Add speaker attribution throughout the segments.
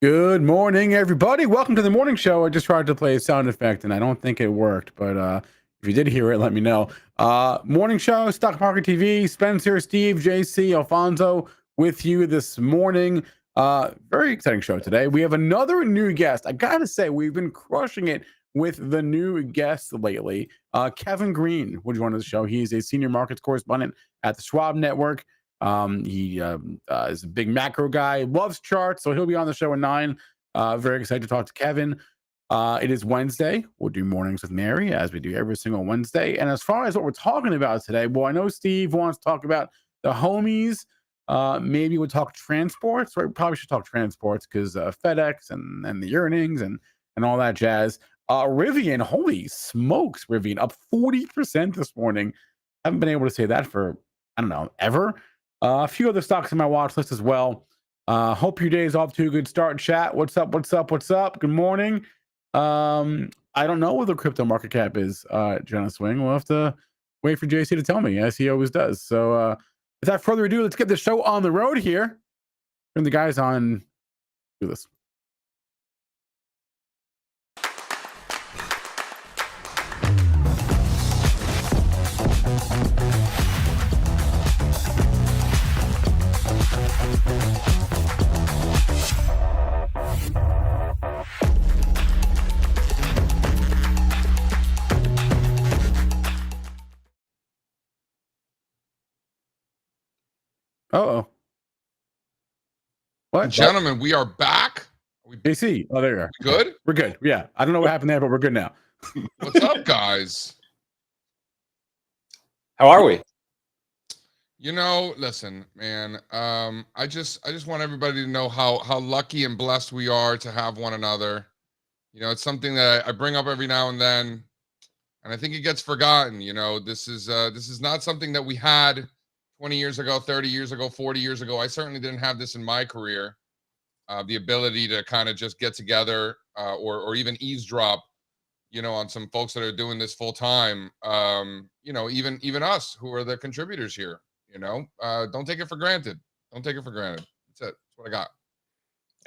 Speaker 1: Good morning, everybody. Welcome to the morning show. I just tried to play a sound effect and I don't think it worked, but if you did hear it, let me know. Morning show, Stock Market TV, Spencer, Steve, JC, Alfonso with you this morning. Very exciting show today. We have another new guest. I gotta say, we've been crushing it with the new guests lately. Kevin Green would join the show. He's a senior markets correspondent at the Schwab Network. He is a big macro guy, loves charts, so he'll be on the show at 9. Very excited to talk to Kevin. It is Wednesday. We'll do mornings with Mary as we do every single Wednesday. And as far as what we're talking about today, well, I know Steve wants to talk about the homies. Maybe we'll talk transports. Right? We probably should talk transports because FedEx and the earnings and all that jazz. Rivian, holy smokes, Rivian up 40% this morning. Haven't been able to say that for, I don't know, ever. A few other stocks in my watch list as well. Hope your day is off to a good start. Chat. What's up? What's up? What's up? Good morning. I don't know what the crypto market cap is, Jenna Swing. We'll have to wait for JC to tell me, as he always does. So without further ado, let's get the show on the road here. Bring the guys on. Do this. Uh-oh. What?
Speaker 2: Gentlemen, we are back.
Speaker 1: JC. Oh, there you are.
Speaker 2: Good?
Speaker 1: We're good. Yeah. I don't know what happened there, but we're good now.
Speaker 2: What's up, guys?
Speaker 3: How are we?
Speaker 2: You know, listen, man. I just want everybody to know how lucky and blessed we are to have one another. You know, it's something that I bring up every now and then, and I think it gets forgotten. You know, this is not something that we had 20 years ago, 30 years ago, 40 years ago. I certainly didn't have this in my career. The ability to kind of just get together or even eavesdrop, you know, on some folks that are doing this full time. You know, even us who are the contributors here, you know, don't take it for granted. Don't take it for granted. That's it. That's what I got.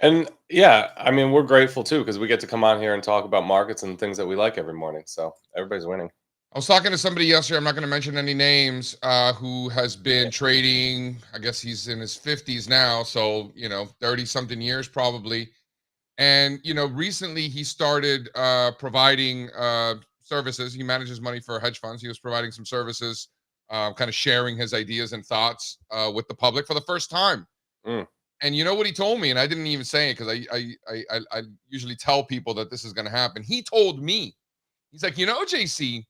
Speaker 3: And yeah, I mean, we're grateful too because we get to come on here and talk about markets and things that we like every morning. So everybody's winning.
Speaker 2: I was talking to somebody yesterday, I'm not going to mention any names, who has been trading. I guess he's in his 50s now. So, you know, 30 something years probably. And, you know, recently he started providing services. He manages money for hedge funds. He was providing some services, kind of sharing his ideas and thoughts with the public for the first time. And you know what he told me? And I didn't even say it because I usually tell people that this is going to happen. He told me, he's like, you know, JC,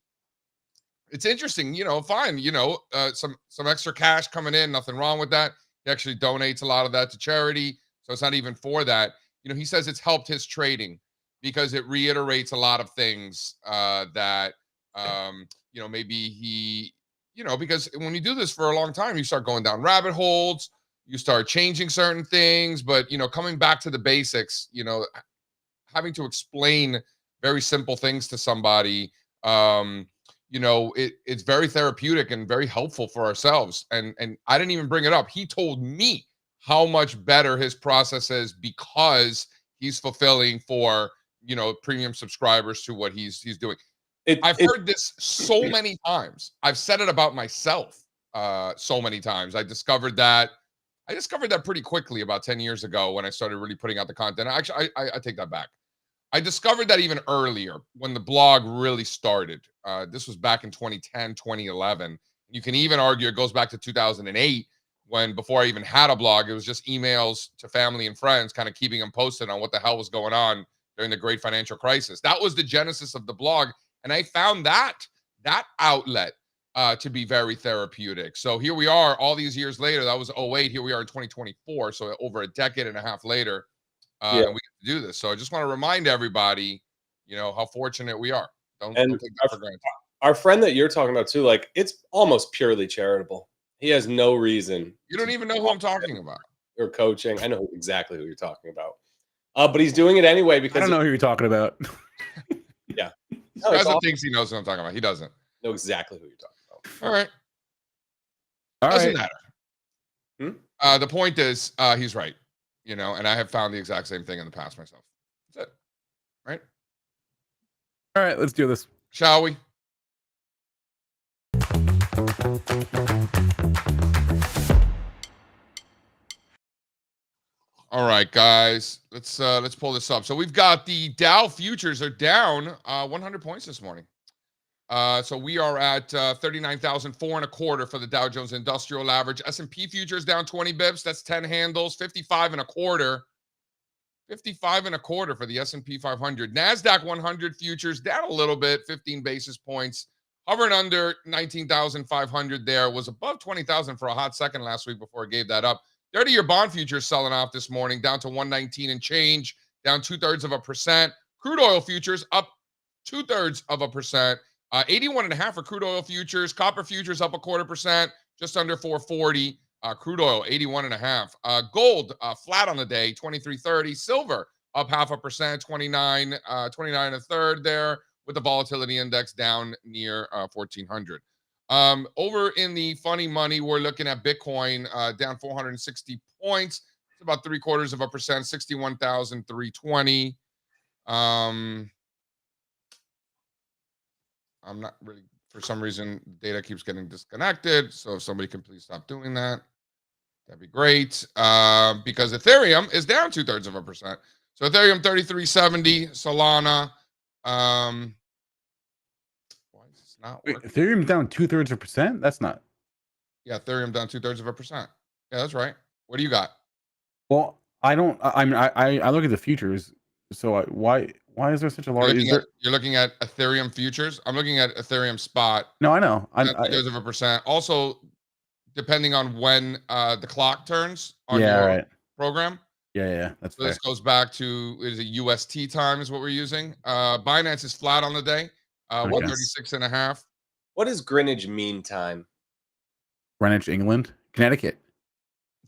Speaker 2: it's interesting, you know, fine, you know, some extra cash coming in, nothing wrong with that. He actually donates a lot of that to charity. So it's not even for that. You know, he says it's helped his trading because it reiterates a lot of things that, you know, maybe he, you know, because when you do this for a long time, you start going down rabbit holes, you start changing certain things, but, you know, coming back to the basics, you know, having to explain very simple things to somebody, you know, it's very therapeutic and very helpful for ourselves. And I didn't even bring it up. He told me how much better his process is because he's fulfilling for, you know, premium subscribers to what he's doing. I've heard this so many times. I've said it about myself so many times. I discovered that pretty quickly about 10 years ago when I started really putting out the content. Actually, I take that back. I discovered that even earlier when the blog really started. This was back in 2010, 2011. You can even argue it goes back to 2008 when, before I even had a blog, it was just emails to family and friends, kind of keeping them posted on what the hell was going on during the great financial crisis. That was the genesis of the blog. And I found that outlet to be very therapeutic. So here we are all these years later. That was 2008. Here we are in 2024. So over a decade and a half later. And we get to do this. So I just want to remind everybody, you know, how fortunate we are. Don't take that for granted.
Speaker 3: Our friend that you're talking about too, like, it's almost purely charitable. He has no reason.
Speaker 2: You don't even know who I'm talking about.
Speaker 3: Or coaching. I know exactly who you're talking about. But he's doing it anyway because
Speaker 1: I don't know who you're talking about.
Speaker 3: Yeah.
Speaker 2: Strazza thinks he knows what I'm talking about. He doesn't
Speaker 3: know exactly who you're talking about.
Speaker 2: All right. Doesn't matter. The point is, he's right. you know, and I have found the exact same thing in the past myself. That's it. Right?
Speaker 1: All right, let's do this.
Speaker 2: Shall we? All right, guys, let's pull this up. So we've got the Dow futures are down 100 points this morning. So we are at 39,004.25 for the Dow Jones Industrial Average. S&P futures down 20 bips. That's 10 handles. 55.25. 55.25 for the S&P 500. Nasdaq 100 futures down a little bit, 15 basis points. Hovering under 19,500 there. Was above 20,000 for a hot second last week before it gave that up. 30-year bond futures selling off this morning, down to 119 and change, down 0.2%. Crude oil futures up 0.2%. 81.5 for crude oil futures. Copper futures up 0.25%, just under 440. Crude oil 81.5. Gold flat on the day, 23.30. Silver up 0.5%, 29 1/3 there, with the volatility index down near 1,400. Over in the funny money, we're looking at Bitcoin down 460 points. It's about 0.75%, 61,320. I'm not really, for some reason, data keeps getting disconnected. So if somebody can please stop doing that, that'd be great. Because Ethereum is down 0.2%. So Ethereum 3370, Solana. Why is this not
Speaker 1: Wait,
Speaker 2: working?
Speaker 1: Ethereum down 0.2%? That's not.
Speaker 2: Yeah, Ethereum down 0.2%. Yeah, that's right. What do you got?
Speaker 1: Well, I don't. I mean, I look at the futures. So why is there such a large?
Speaker 2: You're looking at Ethereum futures. I'm looking at Ethereum spot.
Speaker 1: No, I know.
Speaker 2: Down 0.2%. Also, depending on when the clock turns on your
Speaker 1: right.
Speaker 2: program.
Speaker 1: Yeah. That's
Speaker 2: So
Speaker 1: fair.
Speaker 2: this goes back to, is it UST time is what we're using. Binance is flat on the day. 136.5.
Speaker 3: What is Greenwich Mean Time?
Speaker 1: Greenwich, England, Connecticut.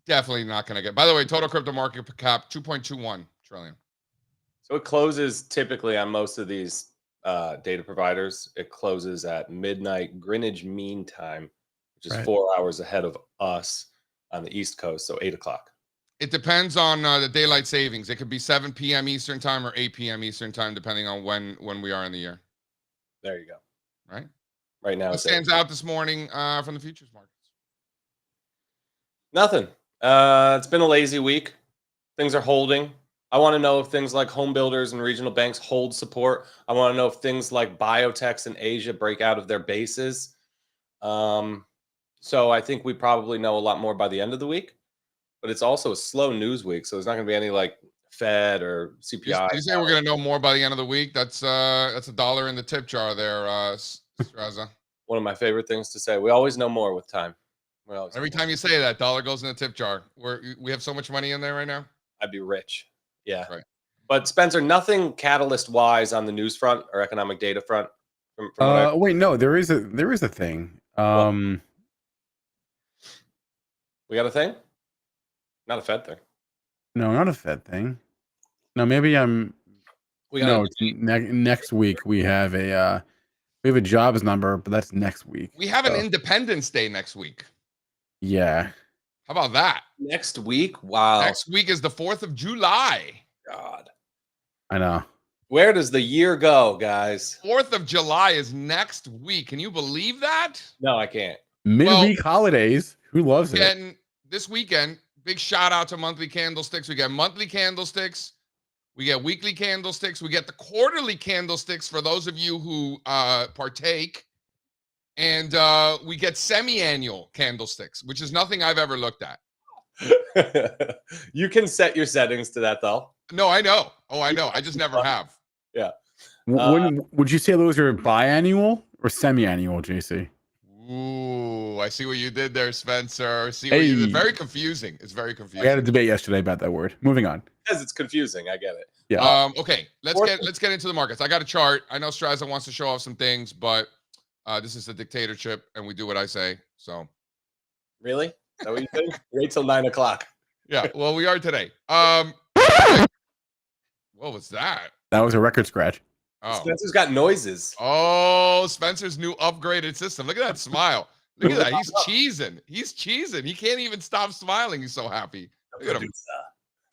Speaker 2: Definitely not going to get. By the way, total crypto market cap 2.21 trillion.
Speaker 3: So it closes typically on most of these data providers. It closes at midnight Greenwich Mean Time, which is 4 hours ahead of us on the East Coast. So 8 o'clock.
Speaker 2: It depends on the daylight savings. It could be 7 p.m. Eastern time or 8 p.m. Eastern time, depending on when we are in the year.
Speaker 3: There you go.
Speaker 2: Right.
Speaker 3: Right now,
Speaker 2: What stands out this morning from the futures markets?
Speaker 3: Nothing. It's been a lazy week. Things are holding. I want to know if things like home builders and regional banks hold support. I want to know if things like biotechs in Asia break out of their bases. So I think we probably know a lot more by the end of the week. But it's also a slow news week, so there's not going to be any like Fed or CPI.
Speaker 2: You say we're going to know more by the end of the week? That's $1 in the tip jar there, Strazza.
Speaker 3: One of my favorite things to say. We always know more with time.
Speaker 2: Every time you say that, $1 goes in the tip jar. We have so much money in there right now.
Speaker 3: I'd be rich. Yeah.
Speaker 2: Right.
Speaker 3: But Spencer, nothing catalyst-wise on the news front or economic data front. From
Speaker 1: Wait, no, there is a thing.
Speaker 3: We got a thing? Not a Fed thing.
Speaker 1: No, not a Fed thing. No, maybe next week we have a jobs number, but that's next week.
Speaker 2: We have an Independence Day next week.
Speaker 1: Yeah.
Speaker 2: How about that?
Speaker 3: Next week? Wow.
Speaker 2: Next week is the 4th of July.
Speaker 3: God.
Speaker 1: I know.
Speaker 3: Where does the year go, guys?
Speaker 2: 4th of July is next week. Can you believe that?
Speaker 3: No, I can't.
Speaker 1: Midweek holidays. Who loves it?
Speaker 2: And this weekend, big shout out to monthly candlesticks. We get monthly candlesticks. We get weekly candlesticks. We get the quarterly candlesticks for those of you who partake. And we get semi-annual candlesticks, which is nothing I've ever looked at.
Speaker 3: You can set your settings to that, though.
Speaker 2: No, I know. Oh, I know. I just never have.
Speaker 3: Yeah.
Speaker 1: Would you say those are biannual or semi-annual, JC?
Speaker 2: Ooh, I see what you did there, Spencer. See what you did. Very confusing. It's very confusing.
Speaker 1: We had a debate yesterday about that word. Moving on.
Speaker 3: Because it's confusing. I get it.
Speaker 1: Yeah.
Speaker 2: Okay. Let's get into the markets. I got a chart. I know Strazza wants to show off some things, but this is a dictatorship, and we do what I say. So.
Speaker 3: Really? Is that what you think? Wait till 9 o'clock.
Speaker 2: Yeah. Well, we are today. What was that?
Speaker 1: That was a record scratch.
Speaker 2: Oh.
Speaker 3: Spencer's got noises.
Speaker 2: Oh, Spencer's new upgraded system. Look at that smile. Look at that. He's cheesing. He's cheesing. He can't even stop smiling. He's so happy. Look at him.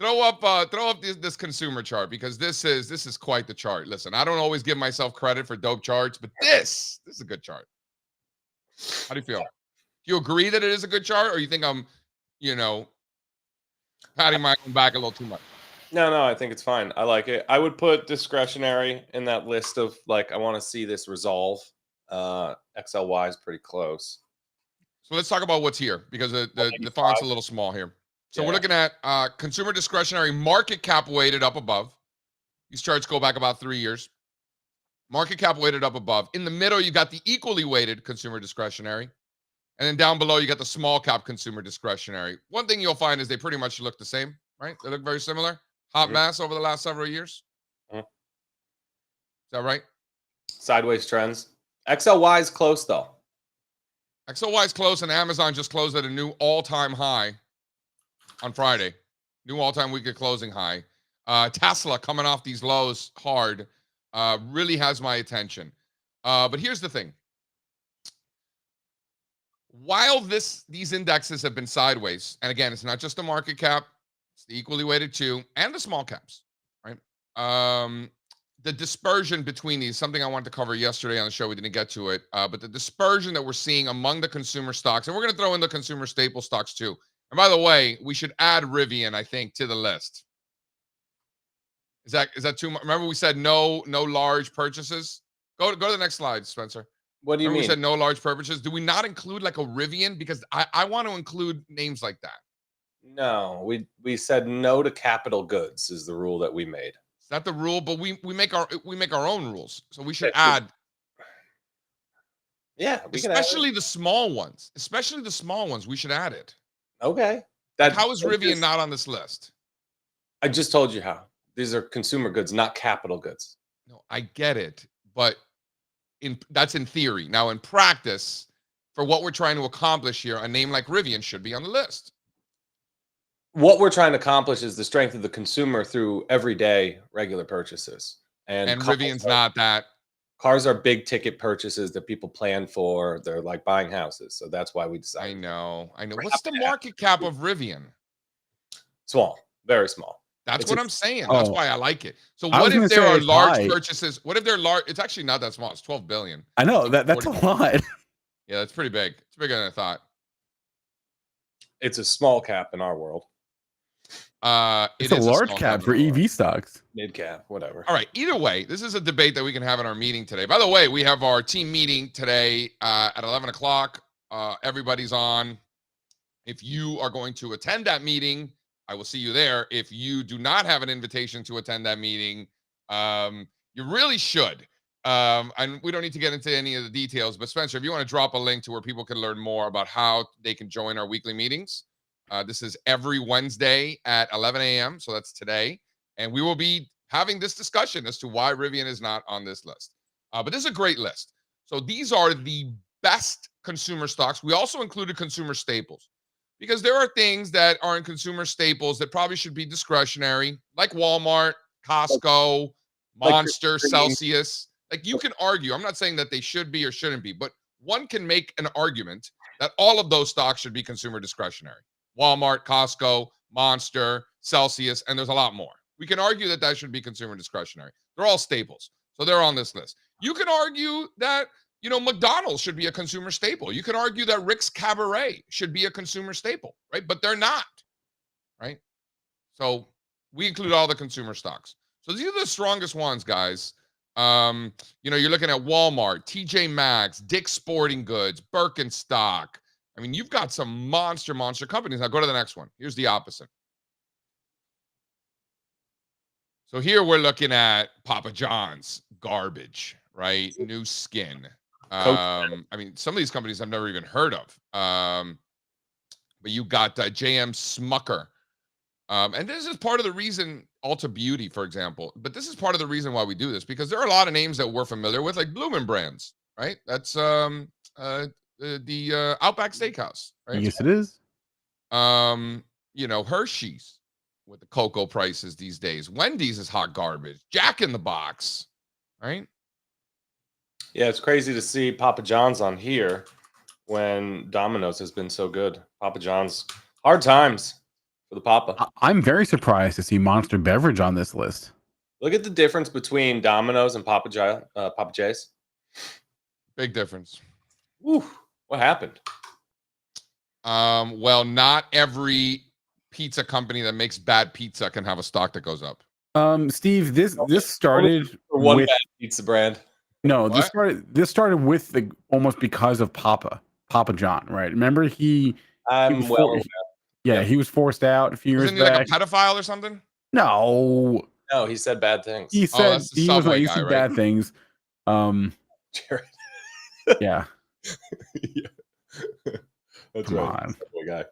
Speaker 2: Throw up this consumer chart, because this is quite the chart. Listen, I don't always give myself credit for dope charts, but this is a good chart. How do you feel? Do you agree that it is a good chart, or you think I'm, you know, patting my own back a little too much?
Speaker 3: No, I think it's fine. I like it. I would put discretionary in that list of, like, I want to see this resolve. XLY is pretty close.
Speaker 2: So let's talk about what's here, because the font's a little small here. So we're looking at consumer discretionary market cap weighted up above. These charts go back about 3 years. Market cap weighted up above. In the middle, you got the equally weighted consumer discretionary. And then down below, you got the small cap consumer discretionary. One thing you'll find is they pretty much look the same, right? They look very similar. Hot mess over the last several years. Is that right?
Speaker 3: Sideways trends. XLY is close, though.
Speaker 2: XLY is close, and Amazon just closed at a new all-time high on Friday. New all-time weekly closing high. Tesla coming off these lows hard really has my attention. But here's the thing. While these indexes have been sideways, and again, it's not just the market cap, it's the equally weighted too, and the small caps, right? The dispersion between these, something I wanted to cover yesterday on the show, we didn't get to it, but the dispersion that we're seeing among the consumer stocks, and we're going to throw in the consumer staple stocks too. And by the way, we should add Rivian, I think, to the list. Is that too much? Remember we said no large purchases? Go to the next slide, Spencer.
Speaker 3: What do you mean?
Speaker 2: We said no large purchases. Do we not include like a Rivian? Because I want to include names like that.
Speaker 3: No, we said no to capital goods is the rule that we made.
Speaker 2: Is that the rule? But we make our own rules. So we should add.
Speaker 3: Yeah,
Speaker 2: especially the small ones. Especially the small ones. We should add it.
Speaker 3: Okay.
Speaker 2: How is Rivian not on this list?
Speaker 3: I just told you how. These are consumer goods, not capital goods.
Speaker 2: No, I get it, but that's in theory. Now, in practice, for what we're trying to accomplish here, a name like Rivian should be on the list.
Speaker 3: What we're trying to accomplish is the strength of the consumer through everyday regular purchases. And
Speaker 2: Rivian's not that.
Speaker 3: Cars are big ticket purchases that people plan for. They're like buying houses. So that's why we decided.
Speaker 2: I know. What's the market cap of Rivian?
Speaker 3: Small, very small.
Speaker 2: That's what I'm saying. That's why I like it. So what if there are large purchases? What if they're large? It's actually not that small. It's 12 billion.
Speaker 1: I know that's a lot.
Speaker 2: Yeah, that's pretty big. It's bigger than I thought.
Speaker 3: It's a small cap in our world.
Speaker 1: It's a large cap for EV stocks.
Speaker 3: Mid cap, whatever.
Speaker 2: All right. Either way, this is a debate that we can have in our meeting today. By the way, we have our team meeting today at 11 o'clock. Everybody's on. If you are going to attend that meeting, I will see you there. If you do not have an invitation to attend that meeting, you really should. And we don't need to get into any of the details, but Spencer, if you want to drop a link to where people can learn more about how they can join our weekly meetings, this is every Wednesday at 11 a.m. So that's today. And we will be having this discussion as to why Rivian is not on this list. But this is a great list. So these are the best consumer stocks. We also included consumer staples, because there are things that are in consumer staples that probably should be discretionary, like Walmart, Costco, Monster, Celsius. Like, you can argue, I'm not saying that they should be or shouldn't be, but one can make an argument that all of those stocks should be consumer discretionary. Walmart, Costco, Monster, Celsius, and there's a lot more. We can argue that that should be consumer discretionary. They're all staples, so they're on this list. You can argue that, McDonald's should be a consumer staple. You can argue that Rick's Cabaret should be a consumer staple, right? But they're not, right? So we include all the consumer stocks. So these are the strongest ones, guys. You're looking at Walmart, TJ Maxx, Dick's Sporting Goods, Birkenstock. I mean, you've got some monster companies. Now go to the next one. Here's the opposite. So here we're looking at Papa John's, garbage, right? New Skin. Some of these companies I've never even heard of. But you got JM Smucker. And this is part of the reason, Ulta Beauty, for example. But this is part of the reason why we do this, because there are a lot of names that we're familiar with, like Bloomin' Brands, right? That's the Outback Steakhouse, right?
Speaker 1: Yes, it is.
Speaker 2: Hershey's with the cocoa prices these days. Wendy's is hot garbage. Jack in the Box, right?
Speaker 3: Yeah, it's crazy to see Papa John's on here when Domino's has been so good. Papa John's, hard times. for the Papa.
Speaker 1: I'm very surprised to see Monster Beverage on this list.
Speaker 3: Look at the difference between Domino's and Papa J's.
Speaker 2: Big difference.
Speaker 3: Woo, what happened?
Speaker 2: Well, not every pizza company that makes bad pizza can have a stock that goes up.
Speaker 1: Steve, this started
Speaker 3: For one
Speaker 1: with
Speaker 3: bad pizza brand.
Speaker 1: no.
Speaker 2: What?
Speaker 1: This started with the almost because of Papa John, right? Remember he
Speaker 3: I'm
Speaker 1: was
Speaker 3: well
Speaker 1: for-
Speaker 3: aware.
Speaker 1: yeah, he was forced out a few years
Speaker 2: Isn't he like
Speaker 1: back.
Speaker 2: a pedophile or something?
Speaker 1: No,
Speaker 3: No, he said bad things.
Speaker 1: he said
Speaker 2: that's the
Speaker 1: he was
Speaker 2: Subway
Speaker 1: he
Speaker 2: guy,
Speaker 1: said
Speaker 2: right?
Speaker 1: bad things.
Speaker 3: Jared.
Speaker 1: Yeah,
Speaker 3: Yeah. That's
Speaker 1: come
Speaker 3: right.
Speaker 1: on.
Speaker 3: Subway guy.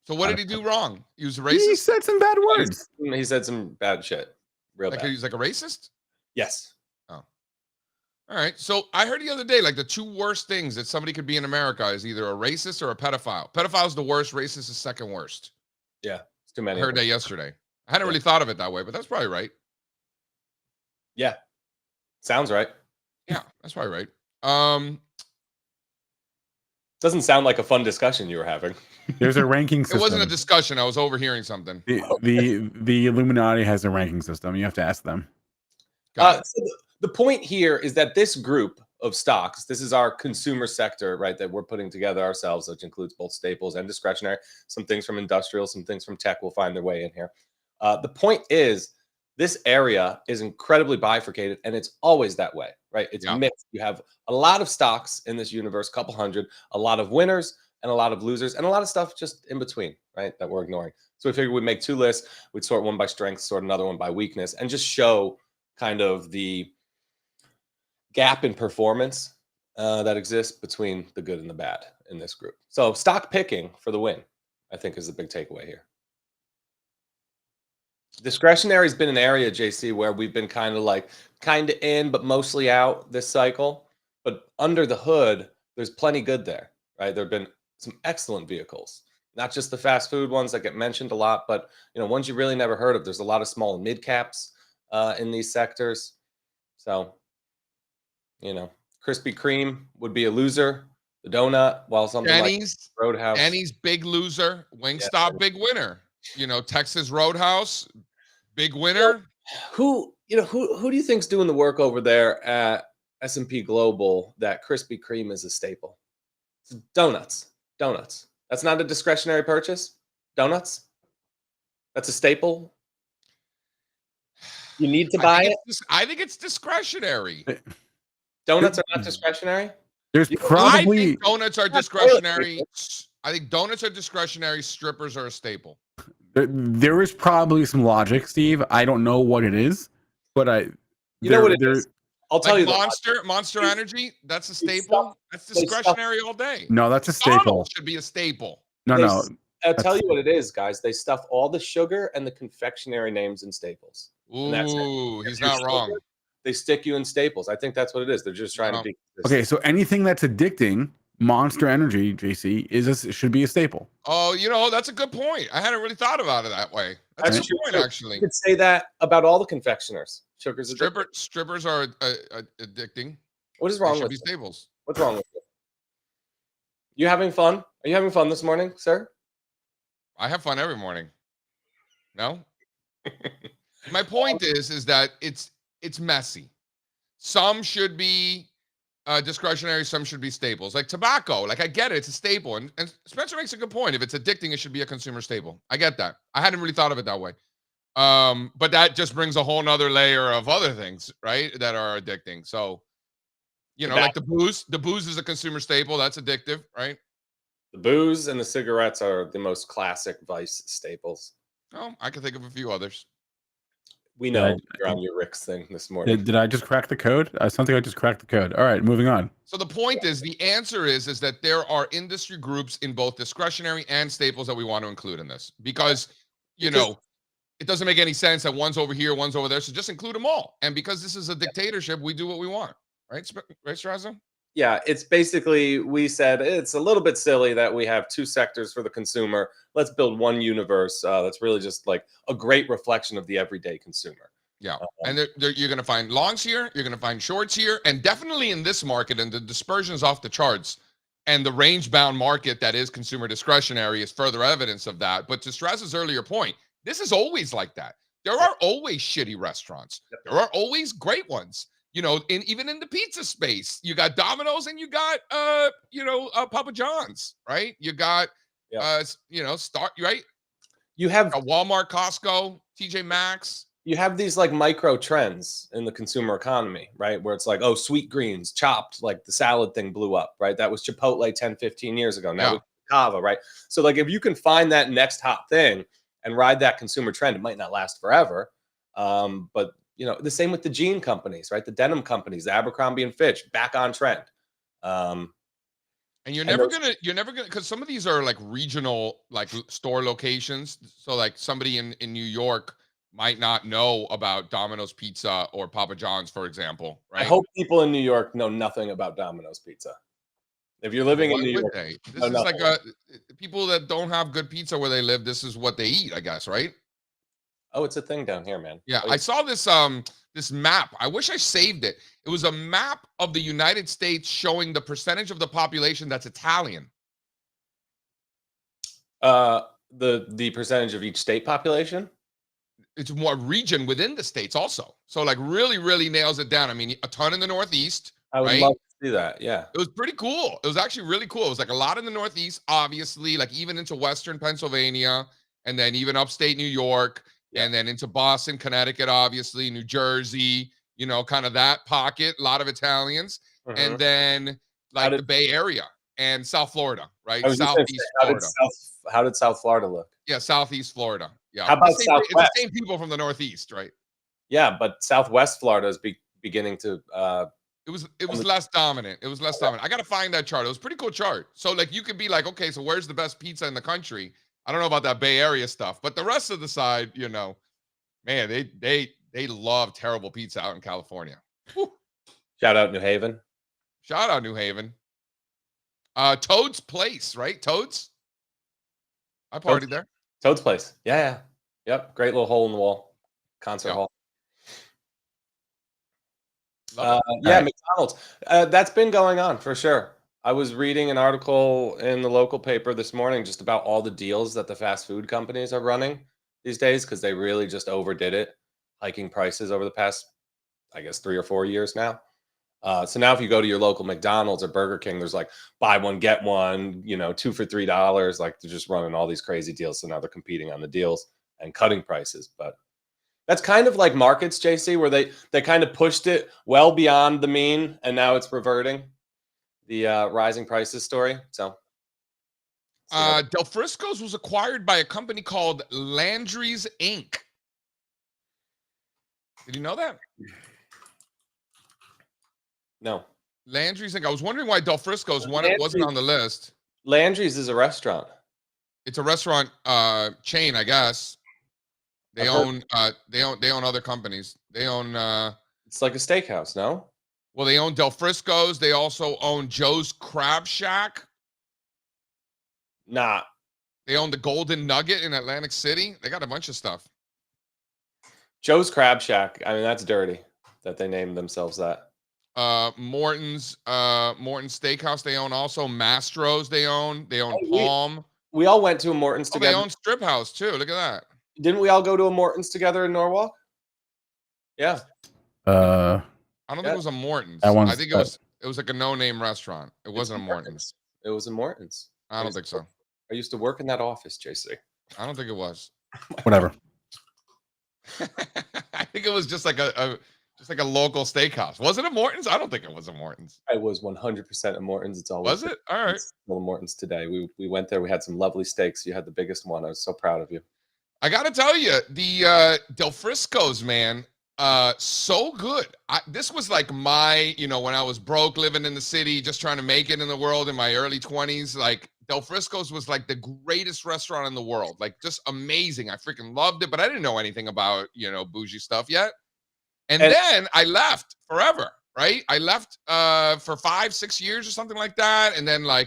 Speaker 2: So what did he do wrong? He was a
Speaker 1: He
Speaker 2: racist?
Speaker 1: said some bad words.
Speaker 3: He said some bad shit. Real
Speaker 2: Like
Speaker 3: bad.
Speaker 2: he's like a racist?
Speaker 3: Yes.
Speaker 2: All right. So I heard the other day, like the two worst things that somebody could be in America is either a racist or a pedophile. Pedophile is the worst. Racist is second worst.
Speaker 3: Yeah. It's too
Speaker 2: I
Speaker 3: many.
Speaker 2: heard that yesterday. I hadn't really thought of it that way, but that's probably right.
Speaker 3: Yeah. Sounds right.
Speaker 2: Yeah, that's probably right.
Speaker 3: Doesn't sound like a fun discussion you were having.
Speaker 1: There's a ranking
Speaker 2: It
Speaker 1: system.
Speaker 2: wasn't a discussion. I was overhearing something.
Speaker 1: The Illuminati has a ranking system. You have to ask them.
Speaker 2: Got it.
Speaker 3: So the point here is that this group of stocks, this is our consumer sector, right, that we're putting together ourselves, which includes both staples and discretionary, some things from industrial, some things from tech will find their way in here. The point is this area is incredibly bifurcated, and it's always that way, right? It's mixed. You have a lot of stocks in this universe, a couple hundred, a lot of winners and a lot of losers, and a lot of stuff just in between, right, that we're ignoring. So we figured we'd make two lists. We'd sort one by strength, sort another one by weakness, and just show kind of the gap in performance that exists between the good and the bad in this group. So stock picking for the win, I think, is the big takeaway here. Discretionary has been an area, JC, where we've been kind of in, but mostly out this cycle. But under the hood, there's plenty good there, right? There have been some excellent vehicles, not just the fast food ones that get mentioned a lot, but ones you really never heard of. There's a lot of small and mid caps in these sectors. So, Krispy Kreme would be a loser. The donut, while something
Speaker 2: Denny's,
Speaker 3: like Roadhouse.
Speaker 2: Denny's, big loser. Wingstop, big winner. Texas Roadhouse, big winner.
Speaker 3: Who do you think's doing the work over there at S&P Global that Krispy Kreme is a staple? It's donuts. That's not a discretionary purchase. Donuts. That's a staple. You need to buy it.
Speaker 2: I think it's discretionary.
Speaker 3: Donuts are not discretionary.
Speaker 1: There's probably
Speaker 2: I think donuts are discretionary. I think donuts are discretionary. Strippers are a staple.
Speaker 1: there is probably some logic, Steve. I don't know what it is, but
Speaker 3: know what it is. I'll tell you.
Speaker 2: Monster Energy. That's a staple. That's discretionary all day.
Speaker 1: No, that's a staple.
Speaker 2: McDonald's should be a staple.
Speaker 1: No.
Speaker 3: I'll tell you what it is, guys. They stuff all the sugar and the confectionery names in staples.
Speaker 2: Ooh, he's not wrong.
Speaker 3: They stick you in staples. I think that's what it is. They're just trying to be consistent.
Speaker 1: Okay, so anything that's addicting, Monster Energy, JC, should be a staple.
Speaker 2: Oh, that's a good point. I hadn't really thought about it that way. That's a good point, actually.
Speaker 3: You could say that about all the confectioners. Sugar's
Speaker 2: strippers are addicting.
Speaker 3: What is wrong
Speaker 2: with
Speaker 3: with
Speaker 2: be staples?
Speaker 3: What's wrong with you? You having fun? Are you having fun this morning, sir?
Speaker 2: I have fun every morning. No? My point is that it's messy. Some should be discretionary, some should be staples. Like tobacco, I get it, it's a staple. And Spencer makes a good point. If it's addicting, it should be a consumer staple. I get that. I hadn't really thought of it that way. But that just brings a whole nother layer of other things, right, that are addicting. So, like the booze is a consumer staple. That's addictive, right?
Speaker 3: The booze and the cigarettes are the most classic vice staples.
Speaker 2: Oh, I can think of a few others.
Speaker 3: We know you're on your Rick's thing this morning.
Speaker 1: Did I just crack the code? I think I just cracked the code. All right, moving on.
Speaker 2: So the point is, the answer is that there are industry groups in both discretionary and staples that we want to include in this because, it doesn't make any sense that one's over here, one's over there. So just include them all. And because this is a dictatorship, we do what we want. Right, Strazza?
Speaker 3: Yeah, it's basically, we said it's a little bit silly that we have two sectors for the consumer. Let's build one universe that's really just like a great reflection of the everyday consumer.
Speaker 2: Yeah, and you're going to find longs here, you're going to find shorts here, and definitely in this market, and the dispersion is off the charts. And the range-bound market that is consumer discretionary is further evidence of that. But to Strazza's earlier point, this is always like that. There are always shitty restaurants. There are always great ones. You know, even in the pizza space, you got Domino's and you got Papa John's, right? You got right?
Speaker 3: You have
Speaker 2: a Walmart, Costco, TJ Maxx.
Speaker 3: You have these like micro trends in the consumer economy, right? Where it's like, oh, sweet greens, chopped, like the salad thing blew up, right? That was Chipotle 10, 15 years ago. Now with Kava, right? So like if you can find that next hot thing and ride that consumer trend, it might not last forever. But you know, the same with the jean companies, right? The denim companies, the Abercrombie and Fitch, back on trend.
Speaker 2: And you're never gonna, because some of these are like regional, like store locations. So like somebody in New York might not know about Domino's Pizza or Papa John's, for example, right?
Speaker 3: I hope people in New York know nothing about Domino's Pizza. If you're living in New York,
Speaker 2: this is like people that don't have good pizza where they live. This is what they eat, I guess, right?
Speaker 3: Oh, it's a thing down here, man.
Speaker 2: Yeah, I saw this this map. I wish I saved it. It was a map of the United States showing the percentage of the population that's Italian.
Speaker 3: The percentage of each state population?
Speaker 2: It's more region within the states also. So like really nails it down. I mean, a ton in the Northeast.
Speaker 3: I would love to see that. Yeah.
Speaker 2: It was pretty cool. It was actually really cool. It was like a lot in the Northeast, obviously, like even into Western Pennsylvania, and then even upstate New York. Yeah. And then into Boston, Connecticut, obviously, New Jersey, you know, kind of that pocket, a lot of Italians. And then like the Bay Area and South Florida, right? Southeast Florida.
Speaker 3: How did South Florida look?
Speaker 2: Yeah, Southeast Florida. Yeah.
Speaker 3: How about Southwest?
Speaker 2: It's the same people from the Northeast, right?
Speaker 3: Yeah, but Southwest Florida is beginning to
Speaker 2: it was less dominant. It was less dominant. I got to find that chart. It was a pretty cool chart. So like you could be like, okay, so where's the best pizza in the country? I don't know about that Bay Area stuff, but the rest of the side, you know, man, they love terrible pizza out in California. Whew.
Speaker 3: Shout out New Haven.
Speaker 2: Shout out New Haven. Toad's Place, right? Toad's. I partied there.
Speaker 3: Toad's Place. Yeah. Yep. Great little hole in the wall concert hall. Yeah, McDonald's. That's been going on for sure. I was reading an article in the local paper this morning just about all the deals that the fast food companies are running these days because they really just overdid it, hiking prices over the past, I guess, 3 or 4 years now. So now if you go to your local McDonald's or Burger King, there's like buy one, get one, you know, 2 for $3. Like they're just running all these crazy deals. So now they're competing on the deals and cutting prices. But that's kind of like markets, JC, where they kind of pushed it well beyond the mean and now it's reverting. The rising prices story. So
Speaker 2: Del Frisco's was acquired by a company called Landry's Inc. Did you know that?
Speaker 3: No.
Speaker 2: Landry's Inc. I was wondering why Del Frisco's wasn't on the list.
Speaker 3: Landry's is a restaurant.
Speaker 2: It's a restaurant chain, I guess. They own other companies. They own
Speaker 3: it's like a steakhouse, no?
Speaker 2: Well, they own Del Frisco's. They also own Joe's Crab Shack.
Speaker 3: Nah.
Speaker 2: They own the Golden Nugget in Atlantic City. They got a bunch of stuff.
Speaker 3: Joe's Crab Shack. I mean, that's dirty that they named themselves that.
Speaker 2: Morton's Steakhouse. They own also Mastro's. They own Palm.
Speaker 3: We all went to a Morton's together.
Speaker 2: They own Strip House too. Look at that.
Speaker 3: Didn't we all go to a Morton's together in Norwalk? Yeah.
Speaker 2: I don't think it was a Morton's. I think it was like a no-name restaurant. It wasn't a Morton's.
Speaker 3: It was a Morton's.
Speaker 2: I don't think so.
Speaker 3: I used to work in that office, JC.
Speaker 2: I don't think it was.
Speaker 1: Whatever.
Speaker 2: I think it was just like a local steakhouse. Was it a Morton's? I don't think it was a Morton's.
Speaker 3: It was 100% a Morton's. It's always
Speaker 2: was it? All right.
Speaker 3: Little Morton's today. We went there. We had some lovely steaks. You had the biggest one. I was so proud of you.
Speaker 2: I got to tell you, the Del Frisco's, man, so good. This was like my, when I was broke, living in the city, just trying to make it in the world in my early 20s. Like Del Frisco's was like the greatest restaurant in the world. Like just amazing. I freaking loved it, but I didn't know anything about, bougie stuff yet. And then I left forever, right? I left for 5-6 years or something like that. And then I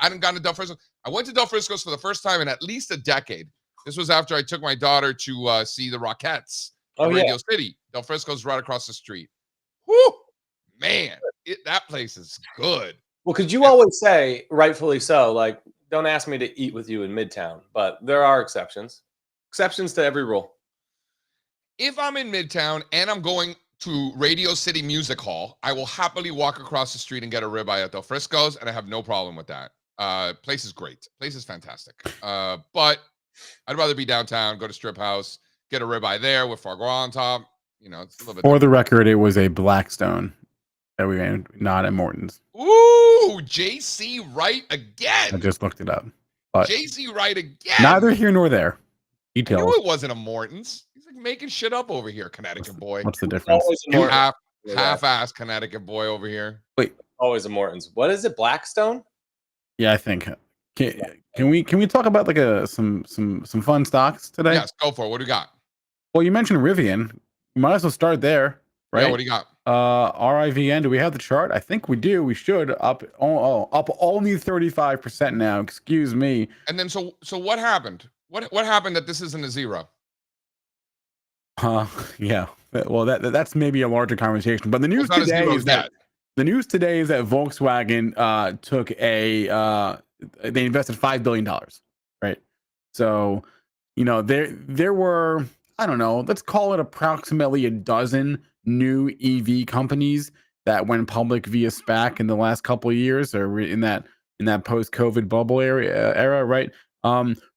Speaker 2: hadn't gone to Del Frisco's. I went to Del Frisco's for the first time in at least a decade. This was after I took my daughter to see the Rockettes in Radio City. Del Frisco's right across the street. Whoo, man, that place is good.
Speaker 3: Well, because you always say, rightfully so, like, don't ask me to eat with you in Midtown, but there are exceptions. Exceptions to every rule.
Speaker 2: If I'm in Midtown and I'm going to Radio City Music Hall, I will happily walk across the street and get a ribeye at Del Frisco's, and I have no problem with that. Place is great. Place is fantastic. But I'd rather be downtown, go to Strip House, get a ribeye there with foie gras on top. You know, it's a little bit.
Speaker 1: For the record, it was a Blackstone that we ran, not at Morton's.
Speaker 2: Ooh, JC Wright again.
Speaker 1: I just looked it up. But
Speaker 2: JC Wright again.
Speaker 1: neither here nor there.
Speaker 2: I
Speaker 1: Details.
Speaker 2: knew it wasn't a Morton's. He's like making shit up over here, Connecticut boy.
Speaker 1: What's the difference?
Speaker 2: Half-ass Connecticut boy over here.
Speaker 1: Wait,
Speaker 3: always a Morton's. What is it? Blackstone?
Speaker 1: yeah, I think. Can we talk about like some fun stocks today?
Speaker 2: Yes, go for it. What do you got?
Speaker 1: Well, you mentioned Rivian. You might as well start there, right?
Speaker 2: Yeah, what do you got?
Speaker 1: RIVN. Do we have the chart? I think we do. We should up only 35% now. Excuse me.
Speaker 2: And then so what happened? What happened that this isn't a zero?
Speaker 1: Yeah. Well, that's maybe a larger conversation. But the news today is that Volkswagen took they invested $5 billion, right? So, you know, there were, I don't know, let's call it approximately a dozen new EV companies that went public via SPAC in the last couple of years, or in that post-COVID bubble era, right?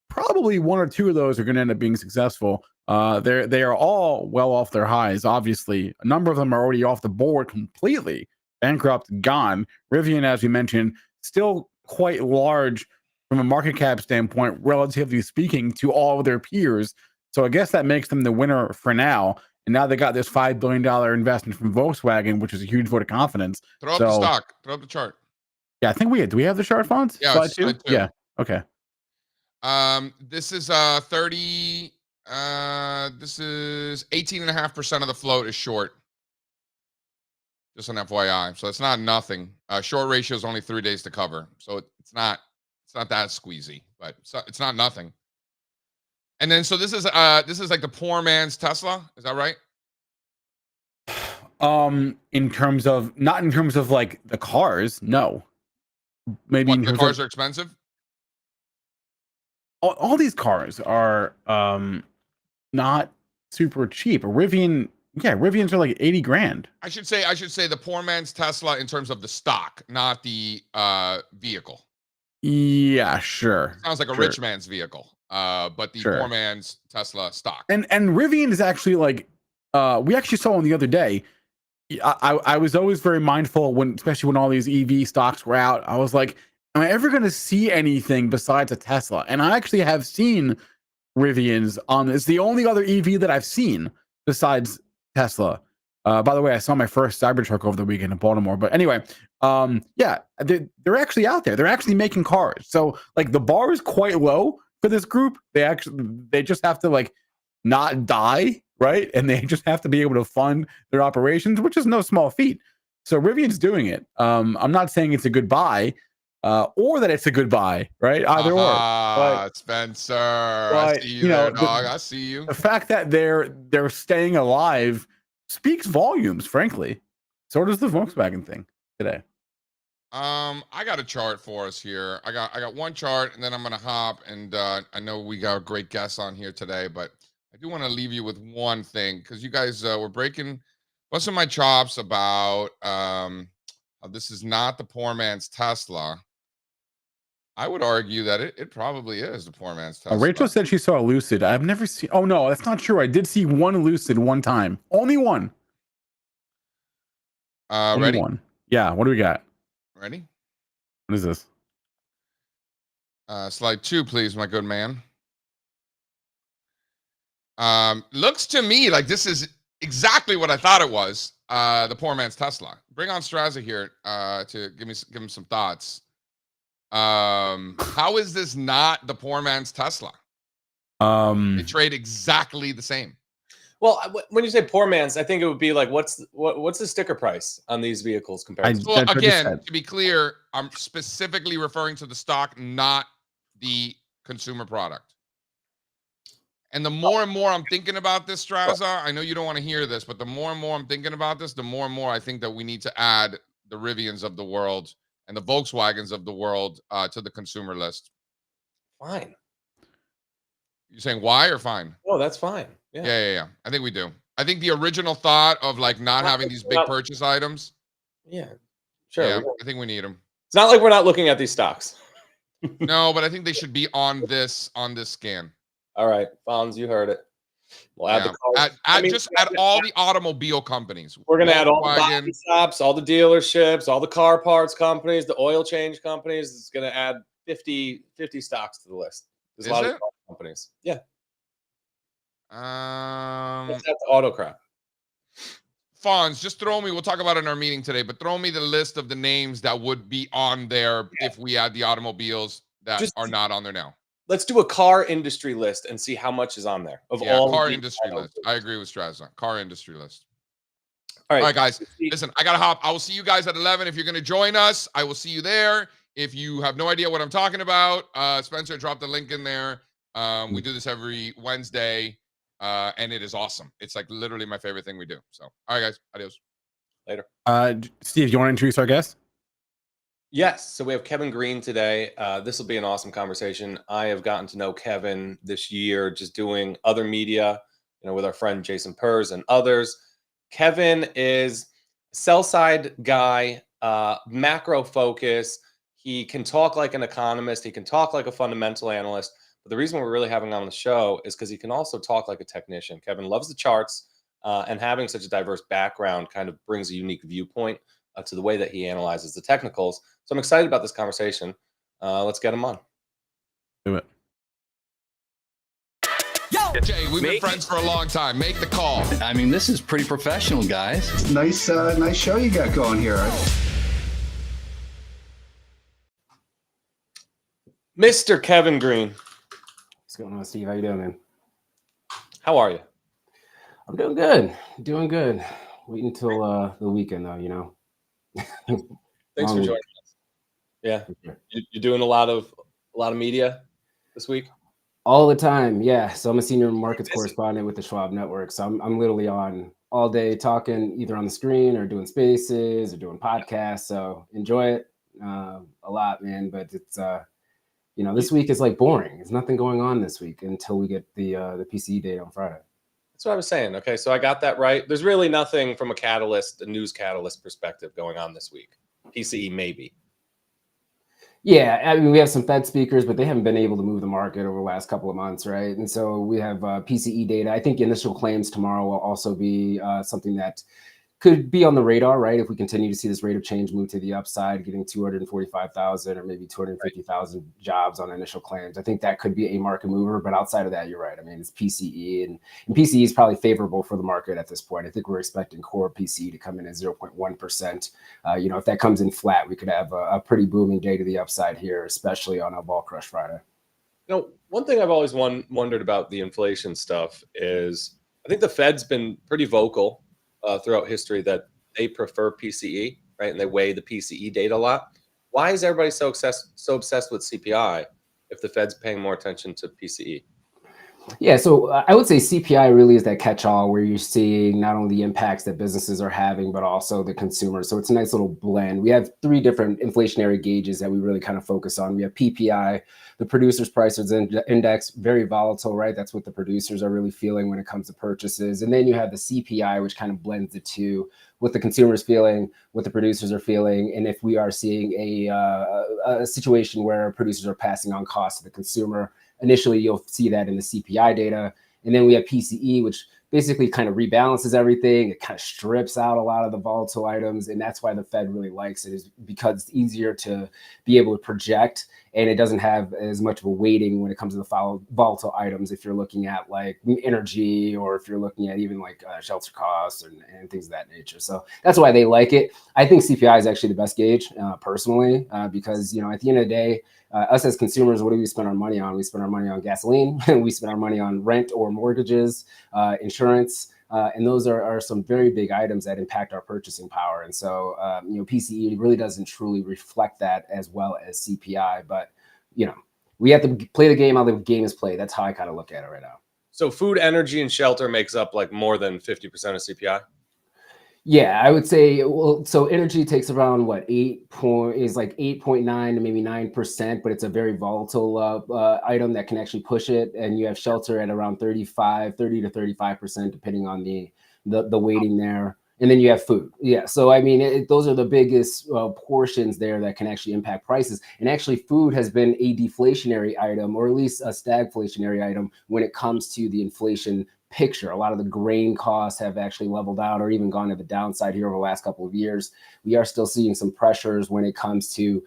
Speaker 1: Probably one or two of those are going to end up being successful. They are all well off their highs. Obviously, a number of them are already off the board completely, bankrupt, gone. Rivian, as we mentioned, still quite large from a market cap standpoint, relatively speaking, to all of their peers. So I guess that makes them the winner for now. And now they got this $5 billion investment from Volkswagen, which is a huge vote of confidence.
Speaker 2: Throw up the stock. Throw up the chart.
Speaker 1: Yeah, I think do we have the chart fonts?
Speaker 2: Yeah,
Speaker 1: slide two? Yeah. Okay.
Speaker 2: This is 30. This is 18.5% of the float is short. Just an FYI. So it's not nothing. Short ratio is only 3 days to cover. So it's not that squeezy, but it's not nothing. And then so this is like the poor man's Tesla. Is that right?
Speaker 1: In terms of, not in terms of like the cars, no. Maybe
Speaker 2: the cars are expensive.
Speaker 1: All these cars are not super cheap. Rivians are like 80 grand.
Speaker 2: I should say the poor man's Tesla in terms of the stock, not the vehicle.
Speaker 1: Yeah, sure.
Speaker 2: Sounds like a rich man's vehicle. But the poor man's Tesla stock. And
Speaker 1: Rivian is actually like, we actually saw one the other day. I was always very mindful especially when all these EV stocks were out. I was like, am I ever going to see anything besides a Tesla? And I actually have seen Rivians on. It's the only other EV that I've seen besides Tesla. By the way, I saw my first Cybertruck over the weekend in Baltimore. But anyway, yeah, they're actually out there. They're actually making cars. So like the bar is quite low for this group. They just have to like not die, right? And they just have to be able to fund their operations, which is no small feat. So Rivian's doing it. I'm not saying it's a good buy, or that it's a good buy, right? Either or. But,
Speaker 2: Spencer, I see you there, dog. I see you.
Speaker 1: The fact that they're staying alive speaks volumes, frankly. So does the Volkswagen thing today.
Speaker 2: I got a chart for us here. I got one chart, and then I'm gonna hop. And I know we got a great guest on here today, but I do want to leave you with one thing, because you guys were busting my chops about how this is not the poor man's Tesla. I would argue that it probably is the poor man's Tesla.
Speaker 1: Rachel said she saw a Lucid. I've never seen. Oh no, that's not true. I did see one Lucid one time. Only one.
Speaker 2: Ready?
Speaker 1: One. Yeah. What do we got?
Speaker 2: Ready?
Speaker 1: What is this?
Speaker 2: Slide 2, please, my good man. Looks to me like this is exactly what I thought it was. The poor man's Tesla. Bring on Strazza here to give him some thoughts. How is this not the poor man's Tesla? They trade exactly the same.
Speaker 3: Well, when you say poor man's, I think it would be like, what's the sticker price on these vehicles compared to?
Speaker 2: Well, again, to be clear, I'm specifically referring to the stock, not the consumer product. And the more and more I'm thinking about this, Strazza, I know you don't want to hear this, but the more and more I'm thinking about this, the more and more I think that we need to add the Rivians of the world and the Volkswagens of the world to the consumer list.
Speaker 3: Fine.
Speaker 2: You saying why or fine?
Speaker 3: Oh, that's fine.
Speaker 2: Yeah. I think we do. I think the original thought of like not having these big purchase items.
Speaker 3: Yeah, sure.
Speaker 2: Yeah, I think we need them.
Speaker 3: It's not like we're not looking at these stocks.
Speaker 2: No, but I think they should be on this scan.
Speaker 3: All right, Fonz, you heard it. We'll add the cars.
Speaker 2: Add all the automobile companies.
Speaker 3: We're gonna add all the body shops, all the dealerships, all the car parts companies, the oil change companies. It's gonna add 50 stocks to the list. There's a lot of companies. Yeah. That's the auto crap.
Speaker 2: Fonz, just throw me. We'll talk about it in our meeting today, but throw me the list of the names that would be on there if we add the automobiles that are not on there now.
Speaker 3: Let's do a car industry list and see how much is on there of all
Speaker 2: car industry list. I agree with Strazza. Car industry list.
Speaker 3: All
Speaker 2: right, guys. Listen, I gotta hop. I will see you guys at 11. If you're gonna join us, I will see you there. If you have no idea what I'm talking about, Spencer dropped the link in there. We do this every Wednesday, and it is awesome. It's like literally my favorite thing we do. So, all right, guys. Adios.
Speaker 3: Later.
Speaker 1: Steve, do you want to introduce our guest?
Speaker 3: Yes. So we have Kevin Green today. This will be an awesome conversation. I have gotten to know Kevin this year, just doing other media, with our friend Jason Pers and others. Kevin is a sell-side guy, macro focus. He can talk like an economist. He can talk like a fundamental analyst. But the reason we're really having him on the show is because he can also talk like a technician. Kevin loves the charts, and having such a diverse background kind of brings a unique viewpoint to the way that he analyzes the technicals. So I'm excited about this conversation. Let's get him on.
Speaker 1: Do it.
Speaker 2: Jay, we've been friends for a long time. Make the call.
Speaker 4: I mean, this is pretty professional, guys.
Speaker 5: Nice show you got going here.
Speaker 3: Mr. Kevin Green.
Speaker 6: What's going on, Steve? How you doing, man?
Speaker 3: How are you?
Speaker 6: I'm doing good. Doing good. Wait until the weekend, though.
Speaker 3: Thanks for joining us. Yeah, you're doing a lot of media this week.
Speaker 6: All the time, yeah. So I'm a senior markets correspondent with the Schwab network. So I'm literally on all day talking either on the screen or doing spaces or doing podcasts. So enjoy it a lot, man. But it's this week is like boring. There's nothing going on this week until we get the PCE date on Friday.
Speaker 3: That's what I was saying. Okay, so I got that right. There's really nothing from a news catalyst perspective going on this week. PCE maybe.
Speaker 6: Yeah, I mean, we have some Fed speakers, but they haven't been able to move the market over the last couple of months, right? And so we have PCE data. I think initial claims tomorrow will also be something that could be on the radar, right? If we continue to see this rate of change move to the upside, getting 245,000 or maybe 250,000 jobs on initial claims, I think that could be a market mover. But outside of that, you're right. I mean, it's PCE, and PCE is probably favorable for the market at this point. I think we're expecting core PCE to come in at 0.1%. If that comes in flat, we could have a pretty booming day to the upside here, especially on a Ball Crush Friday.
Speaker 3: One thing I've always wondered about the inflation stuff is I think the Fed's been pretty vocal throughout history that they prefer PCE, right? And they weigh the PCE data a lot. Why is everybody so obsessed with CPI if the Fed's paying more attention to PCE?
Speaker 6: Yeah, so I would say CPI really is that catch-all where you're seeing not only the impacts that businesses are having, but also the consumer. So it's a nice little blend. We have three different inflationary gauges that we really kind of focus on. We have PPI, the Producers Prices Index, very volatile, right? That's what the producers are really feeling when it comes to purchases. And then you have the CPI, which kind of blends the two, what the consumers feeling, what the producers are feeling, and if we are seeing a situation where producers are passing on costs to the consumer. Initially, you'll see that in the CPI data. And then we have PCE, which basically kind of rebalances everything. It kind of strips out a lot of the volatile items. And that's why the Fed really likes it, is because it's easier to be able to project, and it doesn't have as much of a weighting when it comes to the volatile items. If you're looking at like energy, or if you're looking at even like shelter costs and things of that nature. So that's why they like it. I think CPI is actually the best gauge personally, because, at the end of the day, us as consumers, what do we spend our money on? We spend our money on gasoline, we spend our money on rent or mortgages, insurance, and those are some very big items that impact our purchasing power. And so, PCE really doesn't truly reflect that as well as CPI. But, we have to play the game how the game is played. That's how I kind of look at it right now.
Speaker 3: So food, energy, and shelter makes up like more than 50% of CPI?
Speaker 6: Yeah, I would say, well, so energy takes around what, 8.9 to maybe 9%, but it's a very volatile item that can actually push it. And you have shelter at around 30 to 35%, depending on the weighting there. And then you have food. Yeah. So, I mean, those are the biggest portions there that can actually impact prices. And actually, food has been a deflationary item, or at least a stagflationary item when it comes to the inflation picture. A lot of the grain costs have actually leveled out or even gone to the downside here over the last couple of years. We are still seeing some pressures when it comes to